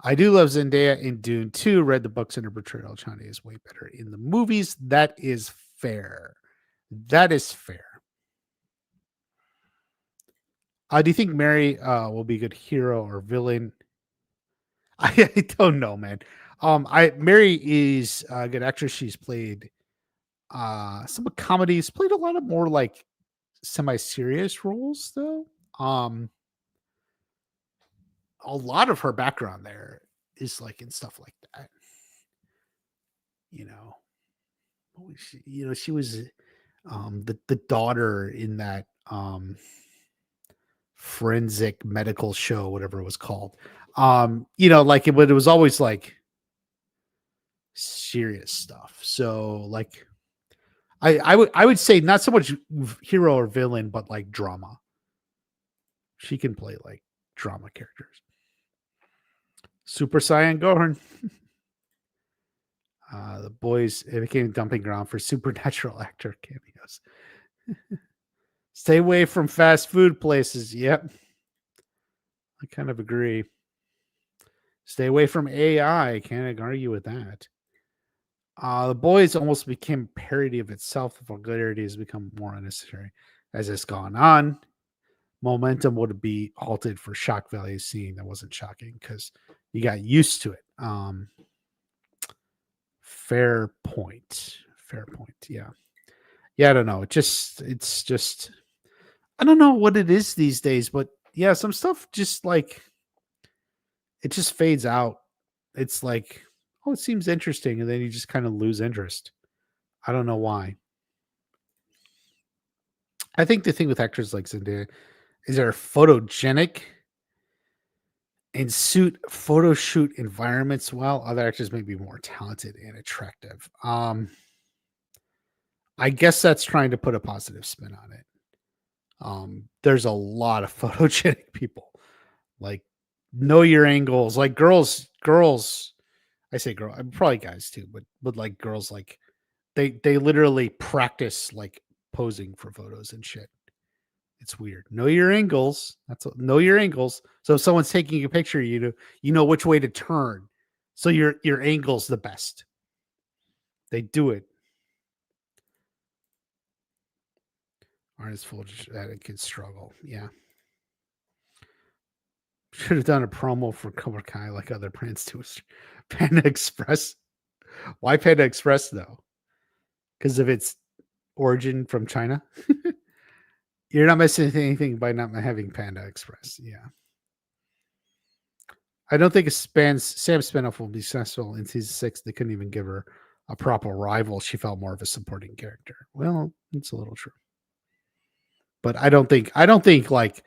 I do love Zendaya in Dune 2. Read the books, and her portrayal of Chani is way better in the movies. That is fair. That is fair. Do you think Mary will be a good hero or villain? I don't know, man. Mary is a good actress. She's played some comedies, played a lot of more like semi-serious roles, though. A lot of her background there is like in stuff like that. She was the daughter in that forensic medical show, whatever it was called. Like it was always like serious stuff. So like I would say not so much hero or villain, but like drama. She can play like drama characters. Super Saiyan Gohan. The boys, it became a dumping ground for supernatural actor cameos. Stay away from fast food places. Yep. I kind of agree. Stay away from AI. Can't argue with that. The boys almost became a parody of itself. The vulgarity has become more unnecessary as it's gone on. Momentum would be halted for shock value scene that wasn't shocking because you got used to it. Fair point. Yeah. I don't know. It's just I don't know what it is these days, but yeah, some stuff just like it just fades out. It's like, oh, it seems interesting, and then you just kind of lose interest. I don't know why. I think the thing with actors like Zendaya is they're photogenic and suit photo shoot environments well. Other actors may be more talented and attractive. I guess that's trying to put a positive spin on it. There's a lot of photogenic people. Like, know your angles. Like girls. I say girl. Probably guys too, but like girls, like they literally practice like posing for photos and shit. It's weird. Know your angles. Know your angles. So if someone's taking a picture, you know which way to turn. So your angle's the best. They do it. Artist full that it could struggle. Yeah. Should have done a promo for Cobra Kai like other brands do. Panda Express. Why Panda Express though? Because of its origin from China. You're not missing anything by not having Panda Express. Yeah. I don't think Sam spinoff will be successful in season 6. They couldn't even give her a proper rival. She felt more of a supporting character. Well, it's a little true. But I don't think like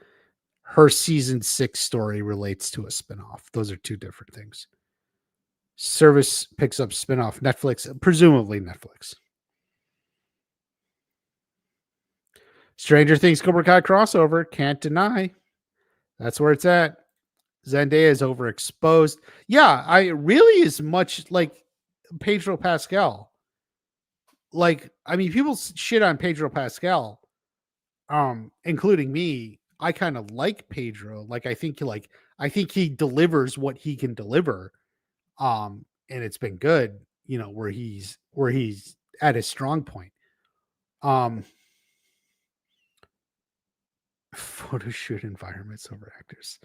her season 6 story relates to a spinoff. Those are two different things. Service picks up spinoff Netflix, presumably Netflix. Stranger Things Cobra Kai crossover, can't deny. That's where it's at. Zendaya is overexposed. Yeah, I really is much like Pedro Pascal. Like, I mean, people shit on Pedro Pascal, including me. I kind of like Pedro. I think he delivers what he can deliver. And it's been good, where he's at his strong point. Um Photo shoot environments over actors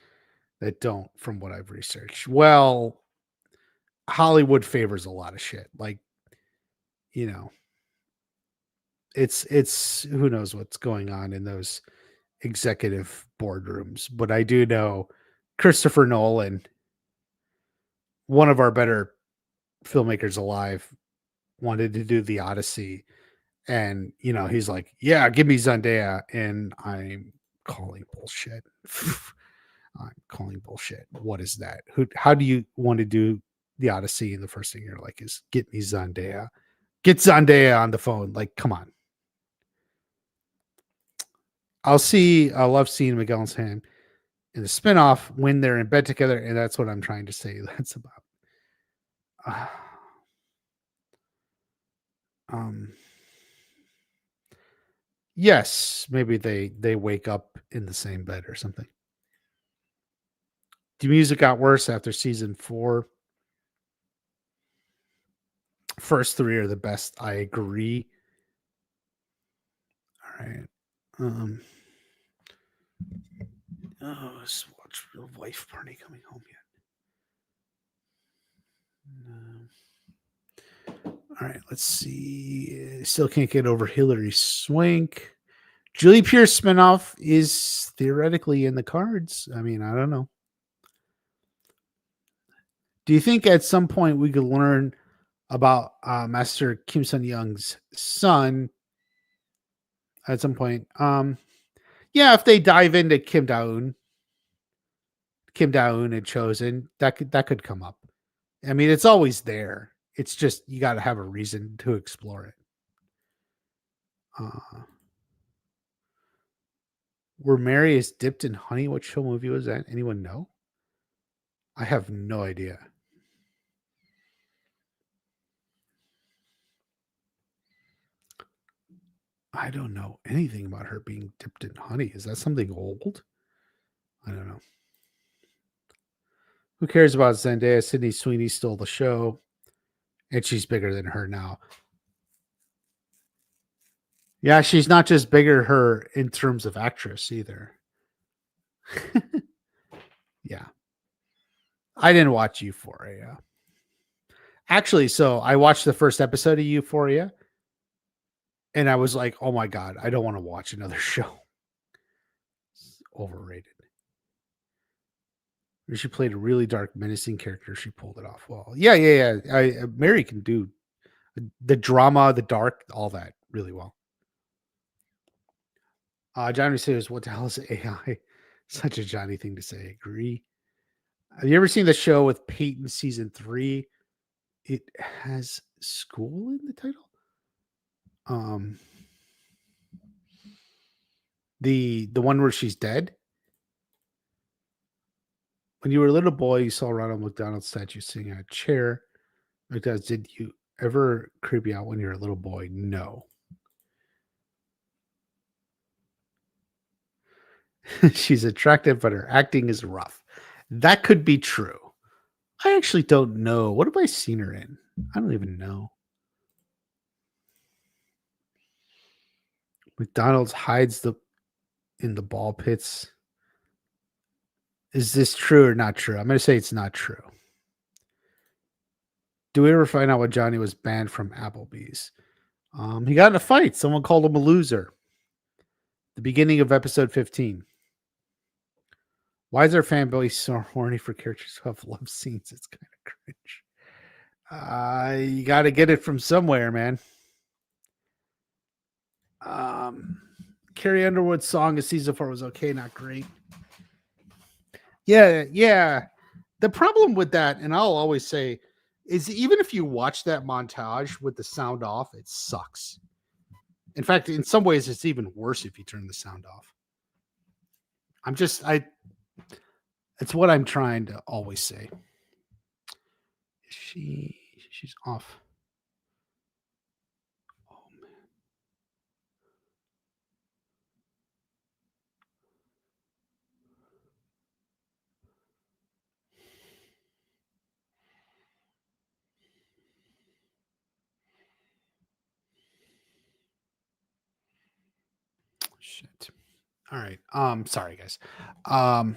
that don't, from what I've researched. Well, Hollywood favors a lot of shit. Like, you know, it's who knows what's going on in those executive boardrooms, but I do know Christopher Nolan, one of our better filmmakers alive, wanted to do the Odyssey, and he's like, "Yeah, give me Zendaya," and I'm calling bullshit. I'm calling bullshit. What is that? How do you want to do the Odyssey? And the first thing you're like is, "Get me Zendaya." Get Zendaya on the phone. Like, come on. I love seeing Miguel's hand in the spinoff when they're in bed together, and that's what I'm trying to say. That's about. Yes, maybe they wake up in the same bed or something. The music got worse after season 4. First 3 are the best. I agree. All right. Let's watch Real Wife Party coming home yet. No. All right, let's see. Still can't get over Hillary Swank. Julie Pierce spinoff is theoretically in the cards. I mean, I don't know. Do you think at some point we could learn about Master Kim Sun Young's son? At some point, yeah, if they dive into Kim Da-eun and Chosen, that could come up. I mean, it's always there. It's just you got to have a reason to explore it. Where Mary is dipped in honey. What show movie was that? Anyone know? I have no idea. I don't know anything about her being dipped in honey. Is that something old? I don't know. Who cares about Zendaya? Sydney Sweeney stole the show, and she's bigger than her now. Yeah, she's not just bigger her in terms of actress either. Yeah. I didn't watch Euphoria. Actually, so I watched the first episode of Euphoria, and I was like, oh my God, I don't want to watch another show. It's overrated. She played a really dark, menacing character. She pulled it off well. Yeah. Mary can do the drama, the dark, all that really well. Johnny says, "What the hell is AI?" Such a Johnny thing to say. Agree. Have you ever seen the show with Peyton season 3? It has school in the title. The one where she's dead. When you were a little boy, you saw Ronald McDonald statue sitting in a chair. McDonald, did you ever creep you out when you were a little boy? No. She's attractive, but her acting is rough. That could be true. I actually don't know. What have I seen her in? I don't even know. McDonald's hides in the ball pits. Is this true or not true? I'm going to say it's not true. Do we ever find out what Johnny was banned from Applebee's? He got in a fight. Someone called him a loser. The beginning of episode 15. Why is our fan base so horny for characters who have love scenes? It's kind of cringe. You got to get it from somewhere, man. Carrie Underwood's song of season 4 was okay, not great. Yeah. The problem with that, and I'll always say, is even if you watch that montage with the sound off, it sucks. In fact, in some ways, it's even worse if you turn the sound off. It's what I'm trying to always say. She's off. Oh man. Shit. All right. Sorry guys. Um,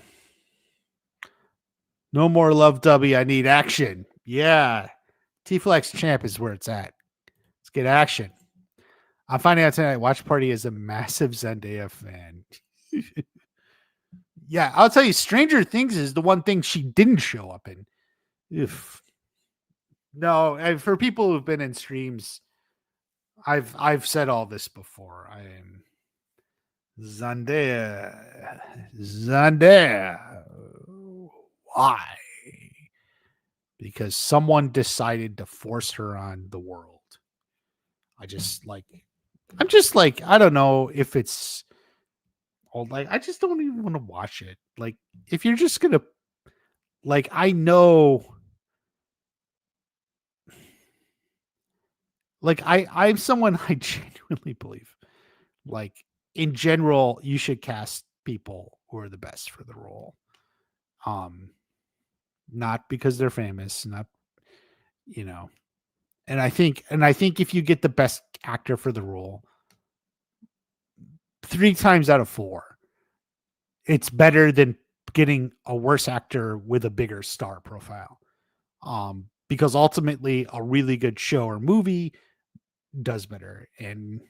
no more love dubby. I need action. Yeah. T-Flex Champ is where it's at. Let's get action. I'm finding out tonight Watch Party is a massive Zendaya fan. Yeah, I'll tell you, Stranger Things is the one thing she didn't show up in. If no, and for people who've been in streams, I've said all this before. I am Zendaya. Why? Because someone decided to force her on the world. I'm just like, I don't know if it's old. Like, I just don't even want to watch it. Like, if you're just gonna, like, I know, like, I'm someone I genuinely believe, like, in general, you should cast people who are the best for the role. Not because they're famous, not, you know, and I think if you get the best actor for the role, 3 times out of 4, it's better than getting a worse actor with a bigger star profile. Because ultimately a really good show or movie does better. And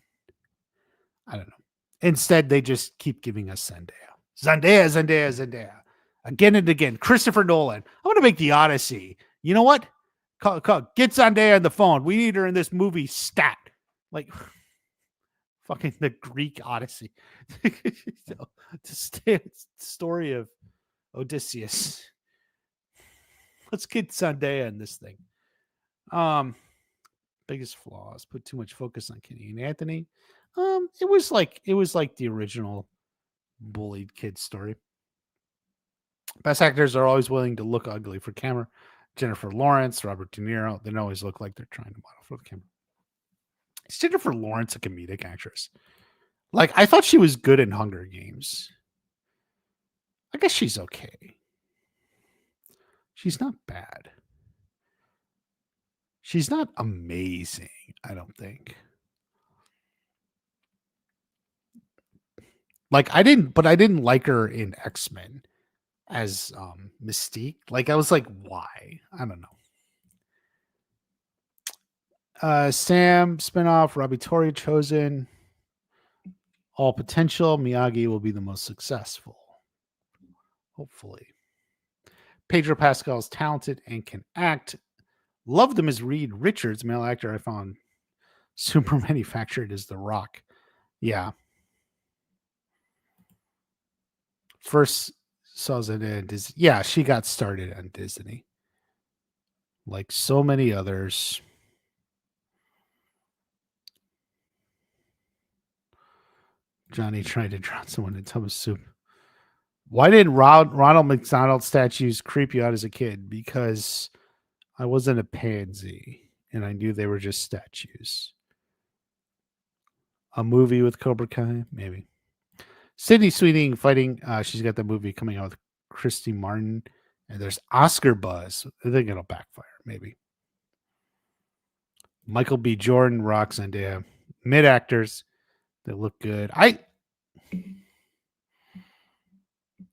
I don't know. Instead, they just keep giving us Zendaya. Again and again. Christopher Nolan. I want to make the Odyssey. You know what? Get Zendaya on the phone. We need her in this movie stat. Like, fucking the Greek Odyssey. The story of Odysseus. Let's get Zendaya in this thing. Biggest flaws: put too much focus on Kenny and Anthony. It was like the original bullied kid story. Best actors are always willing to look ugly for camera. Jennifer Lawrence, Robert De Niro, they always look like they're trying to model for the camera. Is Jennifer Lawrence a comedic actress? Like, I thought she was good in Hunger Games. I guess she's okay. She's not bad. She's not amazing, I don't think. Like, I didn't like her in X-Men as Mystique. Like, I was like, why? I don't know. Sam spinoff, Robbie Torrey chosen. All potential. Miyagi will be the most successful. Hopefully. Pedro Pascal is talented and can act. Loved him as Reed Richards, male actor I found super manufactured as The Rock. Yeah. First saw it in Disney. Yeah, she got started on Disney. Like so many others. Johnny tried to drown someone in a tub of soup. Why did Ronald McDonald statues creep you out as a kid? Because I wasn't a pansy and I knew they were just statues. A movie with Cobra Kai? Maybe. Sydney Sweeney fighting. She's got the movie coming out with Christy Martin. And there's Oscar buzz. I think it'll backfire, maybe. Michael B. Jordan rocks and mid actors that look good.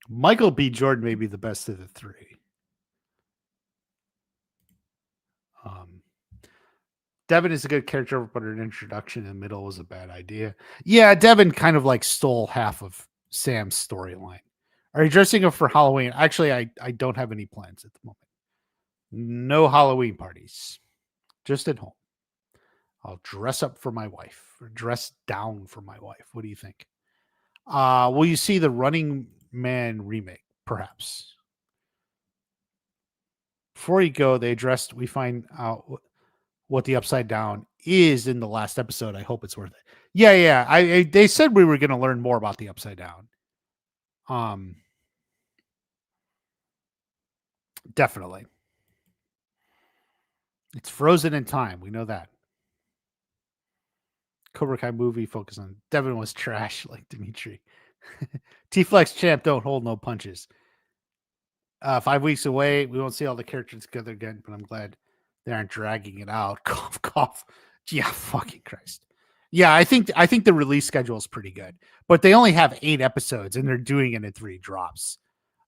Michael B. Jordan may be the best of the 3. Devin is a good character, but an introduction in the middle was a bad idea. Yeah, Devin kind of like stole half of Sam's storyline. Are you dressing up for Halloween? Actually, I don't have any plans at the moment. No Halloween parties. Just at home. I'll dress up for my wife or dress down for my wife. What do you think? Will you see the Running Man remake? Perhaps. Before you go, we find out what the Upside Down is in the last episode. I hope it's worth it. Yeah. They said we were going to learn more about the Upside Down. Definitely. It's frozen in time. We know that. Cobra Kai movie focus on Devin was trash like Dimitri. T Flex champ don't hold no punches. 5 weeks away, we won't see all the characters together again, but I'm glad they aren't dragging it out. Cough, cough. Yeah, fucking Christ. Yeah, I think the release schedule is pretty good, but they only have 8 episodes and they're doing it in 3 drops.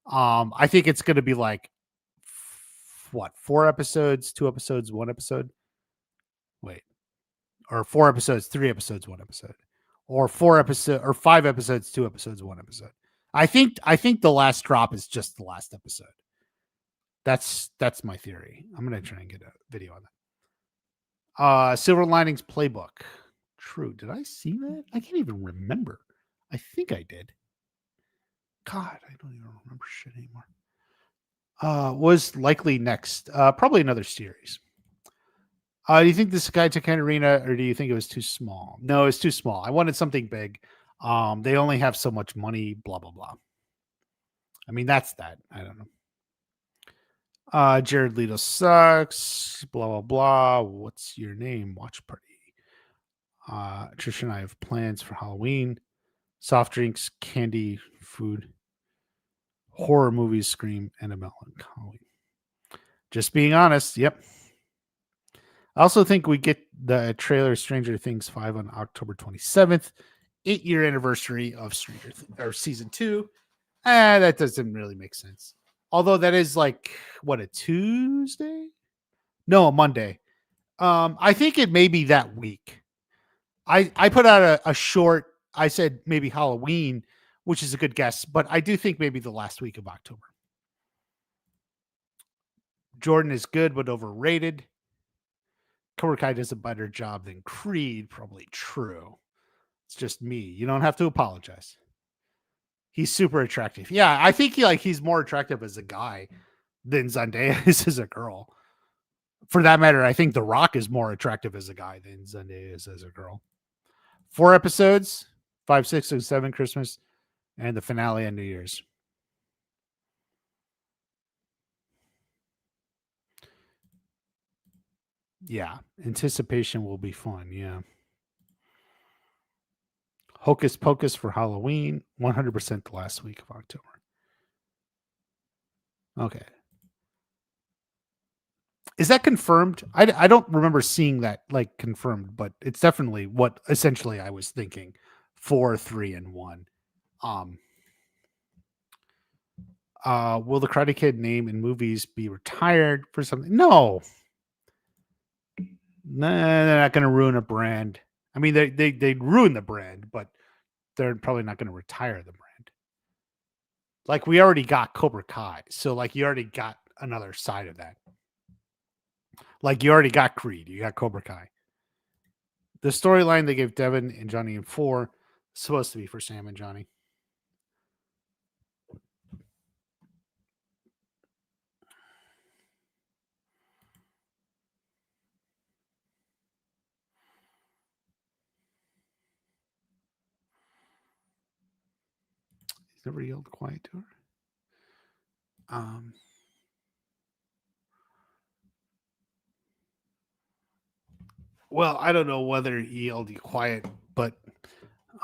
I think it's going to be like what 4 episodes, 2 episodes, 1 episode. Wait, or 4 episodes, 3 episodes, 1 episode, or 5 episodes, 2 episodes, 1 episode. I think the last drop is just the last episode. That's my theory. I'm gonna try and get a video on that. Silver Linings Playbook. True. Did I see that? I can't even remember. I think I did. God, I don't even remember shit anymore. Was likely next. Probably another series. Do you think this guy took an arena, or do you think it was too small? No, it's too small. I wanted something big. They only have so much money. Blah blah blah. I mean, that's that. I don't know. Jared Leto sucks. Blah blah blah. What's your name? Watch party. Trisha and I have plans for Halloween. Soft drinks, candy, food, horror movies, Scream, and a melancholy. Just being honest. Yep. I also think we get the trailer Stranger Things 5 on October 27th, 8-year anniversary of or season 2. That doesn't really make sense. Although that is like what, a Tuesday? No, a Monday. I think it may be that week. I put out a short. I said maybe Halloween, which is a good guess, but I do think maybe the last week of October. Jordan is good but overrated. Cobra Kai does a better job than Creed. Probably true. It's just me. You don't have to apologize. He's super attractive. Yeah, I think he's more attractive as a guy than Zendaya is as a girl. For that matter, I think The Rock is more attractive as a guy than Zendaya is as a girl. 4 episodes, 5, 6, and 7 Christmas, and the finale on New Year's. Yeah, anticipation will be fun. Yeah. Hocus Pocus for Halloween, 100% the last week of October. Okay. Is that confirmed? I don't remember seeing that like confirmed, but it's definitely what essentially I was thinking. 4, 3, and 1. Will the Karate Kid name in movies be retired for something? No. Nah, they're not going to ruin a brand. I mean, they ruin the brand, but they're probably not going to retire the brand. Like we already got Cobra Kai, so like you already got another side of that. Like you already got Creed, you got Cobra Kai. The storyline they gave Devin and Johnny in 4 is supposed to be for Sam and Johnny. He's never yelled quiet to her. Well, I don't know whether he yelled you quiet, but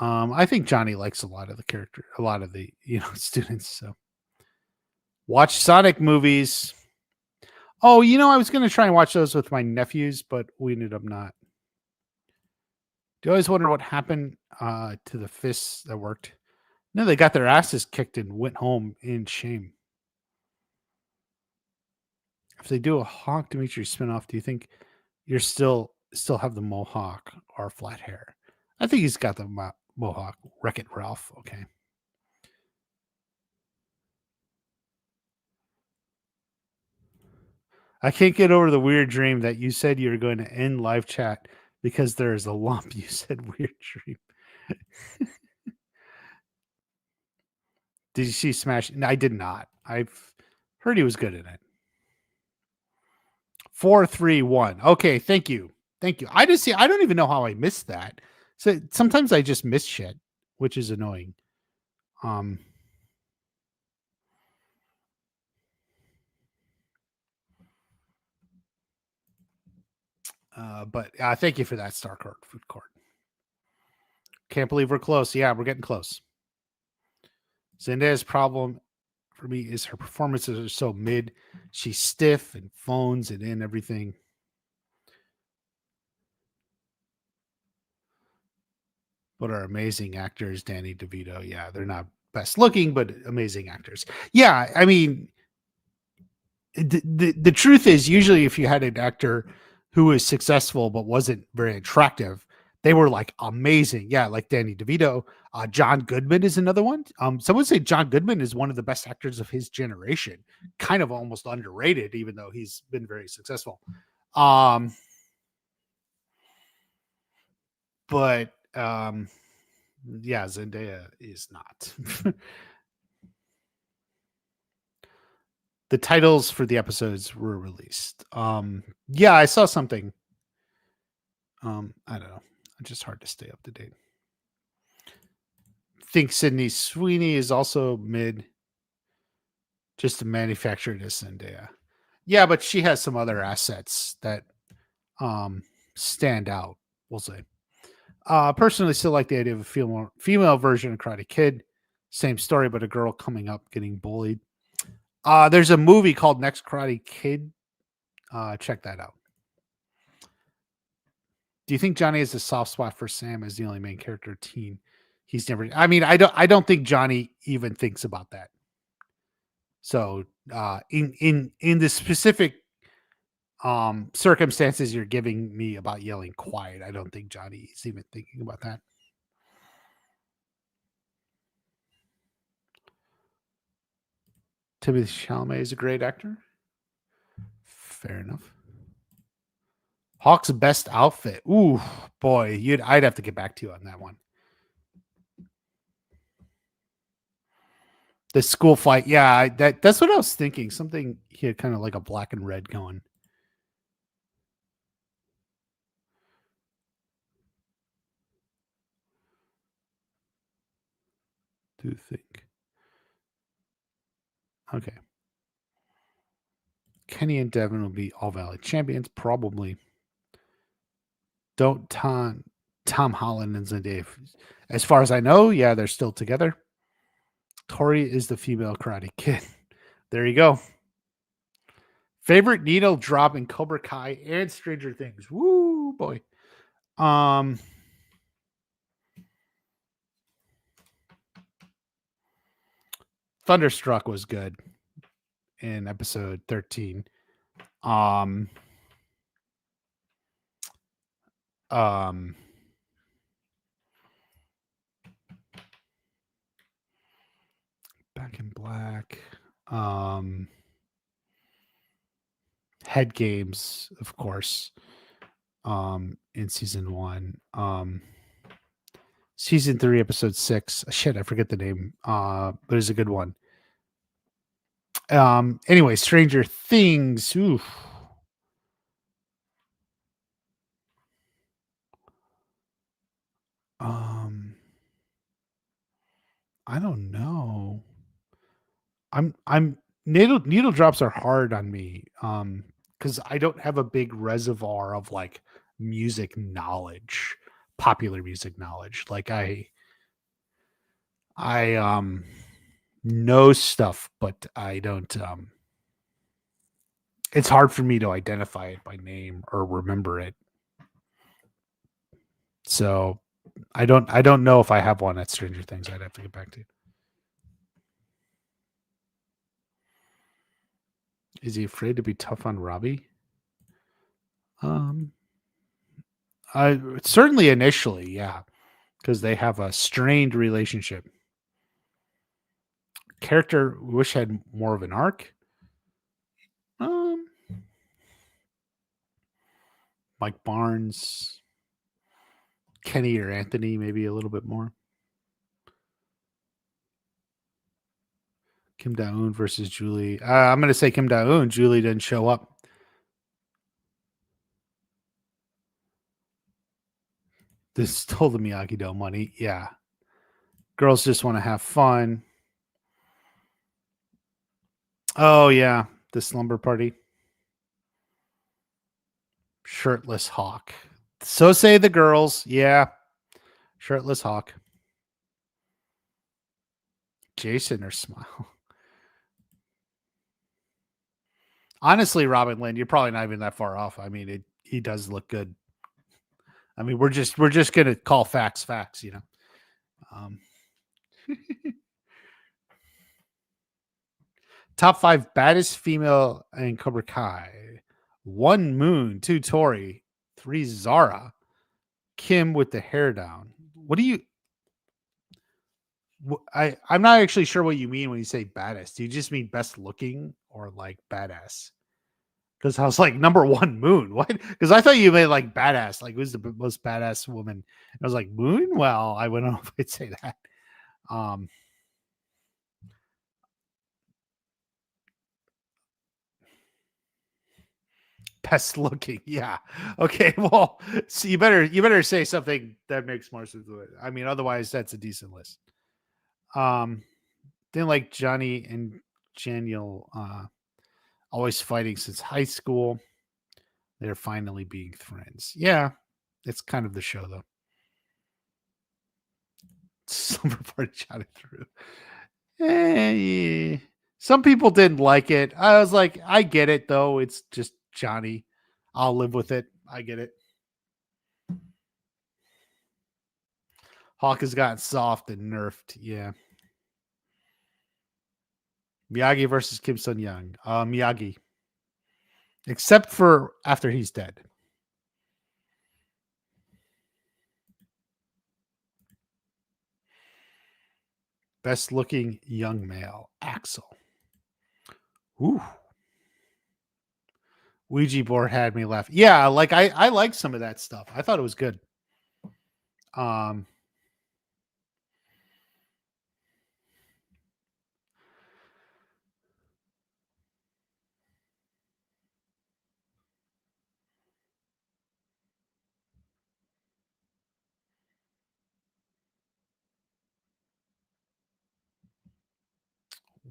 I think Johnny likes a lot of the students. So watch Sonic movies. Oh, I was going to try and watch those with my nephews, but we ended up not. Do you always wonder what happened to the fists that worked? No, they got their asses kicked and went home in shame. If they do a Hawk Dimitri spinoff, do you think you're still have the mohawk or flat hair? I think he's got the mohawk. Wreck-It Ralph. Okay. I can't get over the weird dream that you said you were going to end live chat because there is a lump. You said weird dream. Did you see Smash? No, I did not. I've heard he was good in it. 4, 3, 1. Okay, thank you. Thank you. I don't even know how I missed that. So sometimes I just miss shit, which is annoying. But thank you for that Star Court food court. Can't believe we're close. Yeah, we're getting close. Zendaya's problem for me is her performances are so mid. She's stiff and phones it in everything. But are amazing actors, Danny DeVito. Yeah, they're not best looking, but amazing actors. Yeah, I mean, the truth is usually if you had an actor who was successful but wasn't very attractive, they were like amazing. Yeah, like Danny DeVito. John Goodman is another one. Some would say John Goodman is one of the best actors of his generation. Kind of almost underrated, even though he's been very successful. But yeah, Zendaya is not. The titles for the episodes were released. Yeah, I saw something. I don't know. It's just hard to stay up to date. Think Sydney Sweeney is also mid. Just manufactured as Zendaya. Yeah, but she has some other assets that stand out, we'll say. Personally, still like the idea of a female version of Karate Kid. Same story, but a girl coming up getting bullied. There's a movie called Next Karate Kid. Check that out. Do you think Johnny has a soft spot for Sam as the only main character teen? He's never. I mean, I don't think Johnny even thinks about that. So, in the specific circumstances you're giving me about yelling quiet, I don't think Johnny is even thinking about that. Timothée Chalamet is a great actor. Fair enough. Hawk's best outfit. Ooh, boy, I'd have to get back to you on that one. The school fight, yeah, that's what I was thinking. Something here, kind of like a black and red going. Do you think? Okay. Kenny and Devin will be All Valley champions, probably. Don't Tom Holland and Zendaya. As far as I know, yeah, they're still together. Tori is the female Karate Kid. There you go. Favorite needle drop in Cobra Kai and Stranger Things. Woo, boy. Thunderstruck was good in episode 13. Back in Black. Head Games, of course. In season 1. Season 3, episode 6. Shit, I forget the name. But it's a good one. Anyway, Stranger Things. Oof. I don't know. I'm needle drops are hard on me. Because I don't have a big reservoir of like music knowledge, popular music knowledge. Like I know stuff, but I don't it's hard for me to identify it by name or remember it. So I don't know if I have one at Stranger Things. I'd have to get back to. Is he afraid to be tough on Robbie? I certainly initially, yeah, because they have a strained relationship. Character wish had more of an arc. Mike Barnes, Kenny or Anthony, maybe a little bit more. Kim Da-eun versus Julie. I'm going to say Kim Da-eun. Julie didn't show up. This stole the Miyagi-Do money. Yeah. Girls just want to have fun. Oh, yeah. The slumber party. Shirtless Hawk. So say the girls. Yeah. Shirtless Hawk. Jason or Smile. Honestly, Robin Lynn, you're probably not even that far off. I mean, he does look good. I mean, we're just gonna call facts, you know. Top 5 baddest female in Cobra Kai. 1 Moon, 2 Tori, 3 Zara, Kim with the hair down. What do you? I'm not actually sure what you mean when you say baddest. Do you just mean best looking or like badass? Because I was like number 1 Moon. What? Because I thought you meant like badass. Like who's the most badass woman? I was like Moon. Well, I wouldn't know if I'd say that. Best looking, yeah. Okay, well, so you better say something that makes more sense of it. I mean, otherwise, that's a decent list. Didn't like Johnny and Daniel always fighting since high school. They're finally being friends. Yeah, it's kind of the show though. Slumber Party shot it through. Yeah. Some people didn't like it. I was like, I get it though. It's just Johnny. I'll live with it. I get it. Hawk has gotten soft and nerfed. Yeah. Miyagi versus Kim Sun Young. Miyagi. Except for after he's dead. Best looking young male. Axel. Ooh. Ouija board had me laugh. Yeah, like I like some of that stuff. I thought it was good.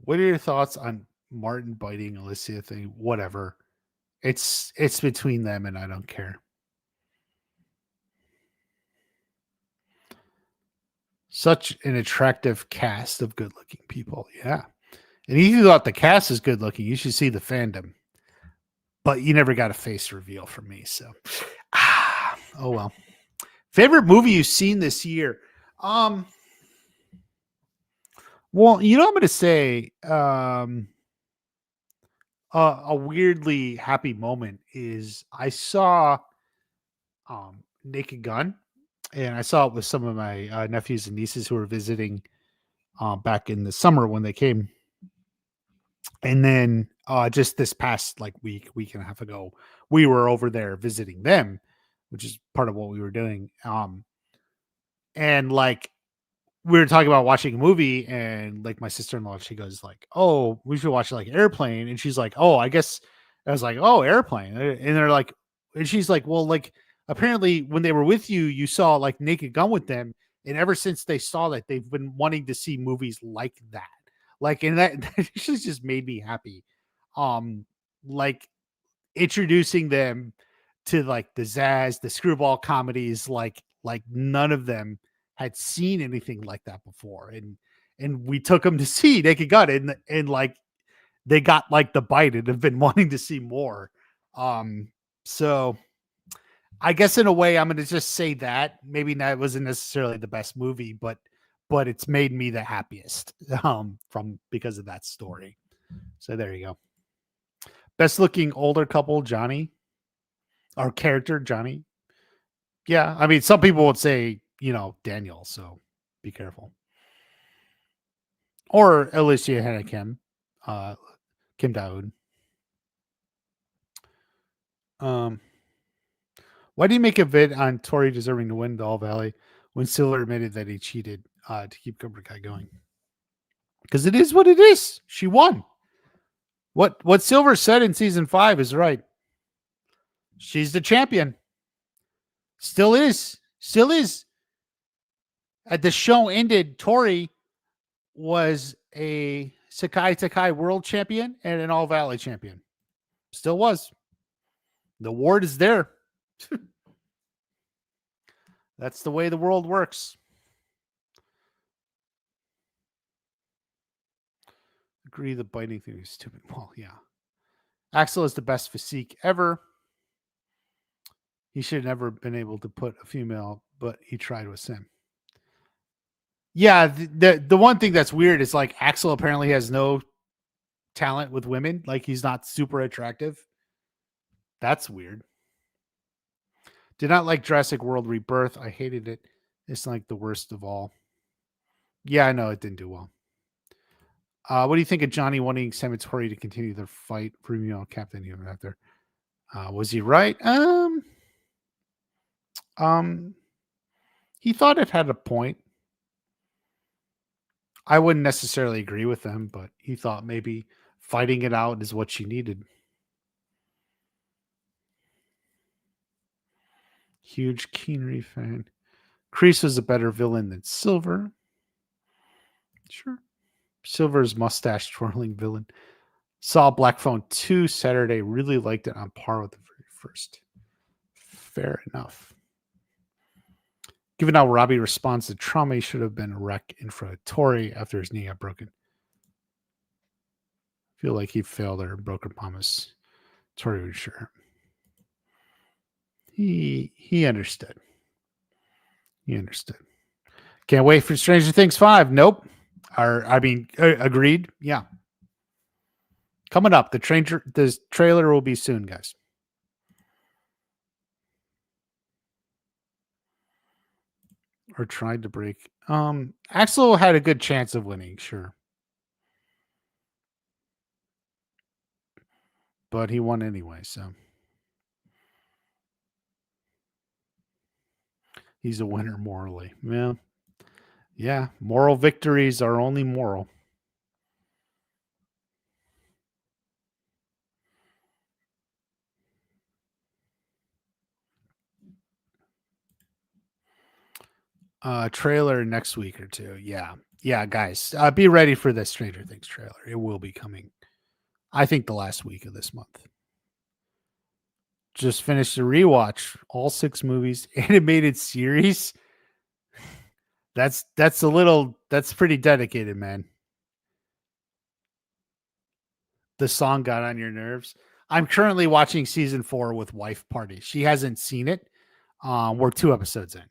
What are your thoughts on Martin biting Alicia thing? Whatever. It's between them and I don't care. Such an attractive cast of good looking people. Yeah. And if you thought the cast is good looking, you should see the fandom. But you never got a face reveal from me. So oh well. Favorite movie you've seen this year? Well, you know, I'm going to say a weirdly happy moment is I saw Naked Gun, and I saw it with some of my nephews and nieces who were visiting back in the summer when they came. And then just this past like week and a half ago, we were over there visiting them, which is part of what we were doing. And like we were talking about watching a movie, and like my sister-in-law, she goes like, "Oh, we should watch like Airplane," and she's like, "Oh, I guess." I was like, "Oh, Airplane," and they're like, and she's like, "Well, like apparently when they were with you, you saw like Naked Gun with them, and ever since they saw that, they've been wanting to see movies like that." Like, and that just made me happy. Like introducing them to like the Zaz, the screwball comedies, like none of them had seen anything like that before. And we took them to see Naked Gun, and like they got like the bite and have been wanting to see more. So I guess in a way I'm gonna just say that maybe that wasn't necessarily the best movie, but it's made me the happiest from because of that story. So there you go. Best looking older couple, Johnny. Our character, Johnny. Yeah, I mean, some people would say, you know, Daniel, so be careful. Or Alicia Hannah Kim, Kim Daoud. Why do you make a vid on Tori deserving to win the All Valley when Silver admitted that he cheated to keep Cobra Kai going? Because it is what it is. She won. What Silver said in season 5 is right. She's the champion. Still is. Still is. At the show ended, Tori was a Sekai Takai world champion and an All Valley champion. Still was. The award is there. That's the way the world works. Agree the biting thing is stupid. Well, yeah. Axel is the best physique ever. He should have never been able to put a female, but he tried with Sim. Yeah, the one thing that's weird is like Axel apparently has no talent with women. Like he's not super attractive. That's weird. Did not like Jurassic World Rebirth. I hated it. It's like the worst of all. Yeah, I know it didn't do well. What do you think of Johnny wanting Cemetery to continue their fight for Captain even after? Was he right? He thought it had a point. I wouldn't necessarily agree with him, but he thought maybe fighting it out is what she needed. Huge Keenery fan. Kreese was a better villain than Silver. Sure. Silver's mustache twirling villain. Saw Black Phone 2 Saturday. Really liked it, on par with the very first. Fair enough. Given how Robbie responds to trauma, he should have been a wreck in front of Tori after his knee got broken. Feel like he failed her and broke her promise. Tori was sure. He understood. He understood. Can't wait for Stranger Things 5. Nope. Agreed. Yeah. Coming up, the trailer will be soon, guys. Or tried to break. Axel had a good chance of winning, sure. But he won anyway, so he's a winner morally. Yeah. Yeah. Moral victories are only moral. Trailer next week or two. Yeah. Yeah, guys. Be ready for the Stranger Things trailer. It will be coming. I think the last week of this month. Just finished the rewatch, all 6 movies, animated series. That's pretty dedicated, man. The song got on your nerves. I'm currently watching season 4 with Wife Party. She hasn't seen it. We're 2 episodes in.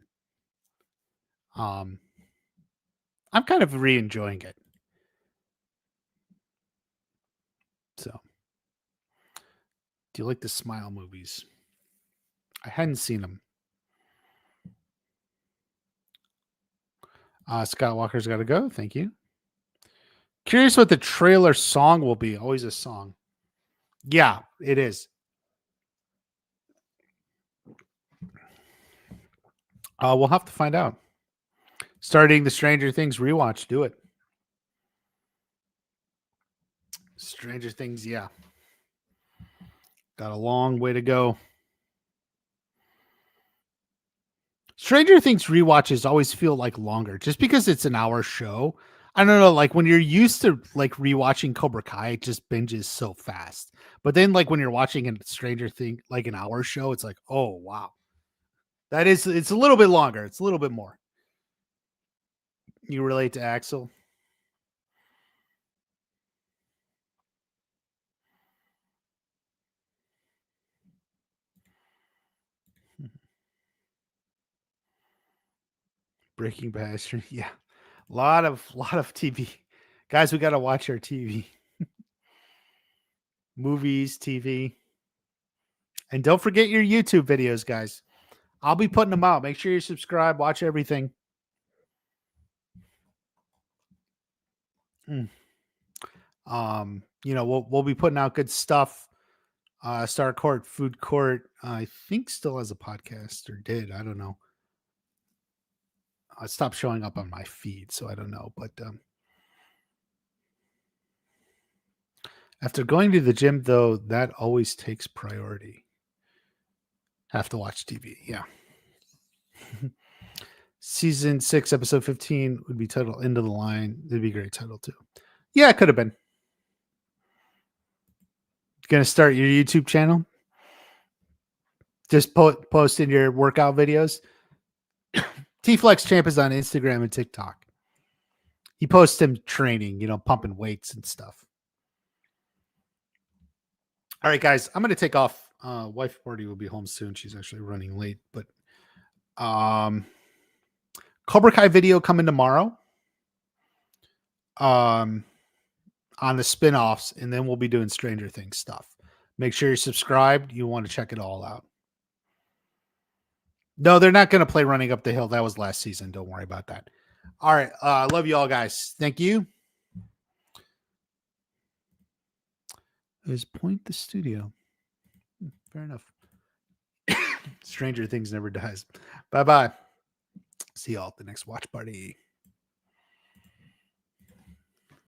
I'm kind of re-enjoying it. So, do you like the Smile movies? I hadn't seen them. Scott Walker's got to go. Thank you. Curious what the trailer song will be. Always a song. Yeah, it is. We'll have to find out. Starting the Stranger Things rewatch. Do it. Stranger Things, yeah. Got a long way to go. Stranger Things rewatches always feel like longer just because it's an hour show. I don't know, like when you're used to like rewatching Cobra Kai, it just binges so fast. But then like when you're watching a Stranger Thing, like an hour show, it's like, oh wow. It's a little bit longer. It's a little bit more. You relate to Axel? Breaking Bad, yeah. A lot of TV. Guys, we got to watch our TV. Movies, TV. And don't forget your YouTube videos, guys. I'll be putting them out. Make sure you subscribe, watch everything. We'll be putting out good stuff. Star Court, Food Court, I think still has a podcast, or did. I don't know. It stopped showing up on my feed, so I don't know. But after going to the gym, though, that always takes priority. Have to watch TV. Yeah. Season 6, episode 15 would be titled Into the Line. It'd be a great title, too. Yeah, it could have been. Going to start your YouTube channel? Just post in your workout videos. T-Flex Champ is on Instagram and TikTok. He posts him training, pumping weights and stuff. All right, guys, I'm going to take off. Wife party will be home soon. She's actually running late, but Cobra Kai video coming tomorrow. On the spinoffs, and then we'll be doing Stranger Things stuff. Make sure you're subscribed. You want to check it all out. No, they're not going to play Running Up the Hill. That was last season. Don't worry about that. All right. Love you all, guys. Thank you. Is Point the studio? Fair enough. Stranger Things never dies. Bye-bye. See y'all at the next watch party.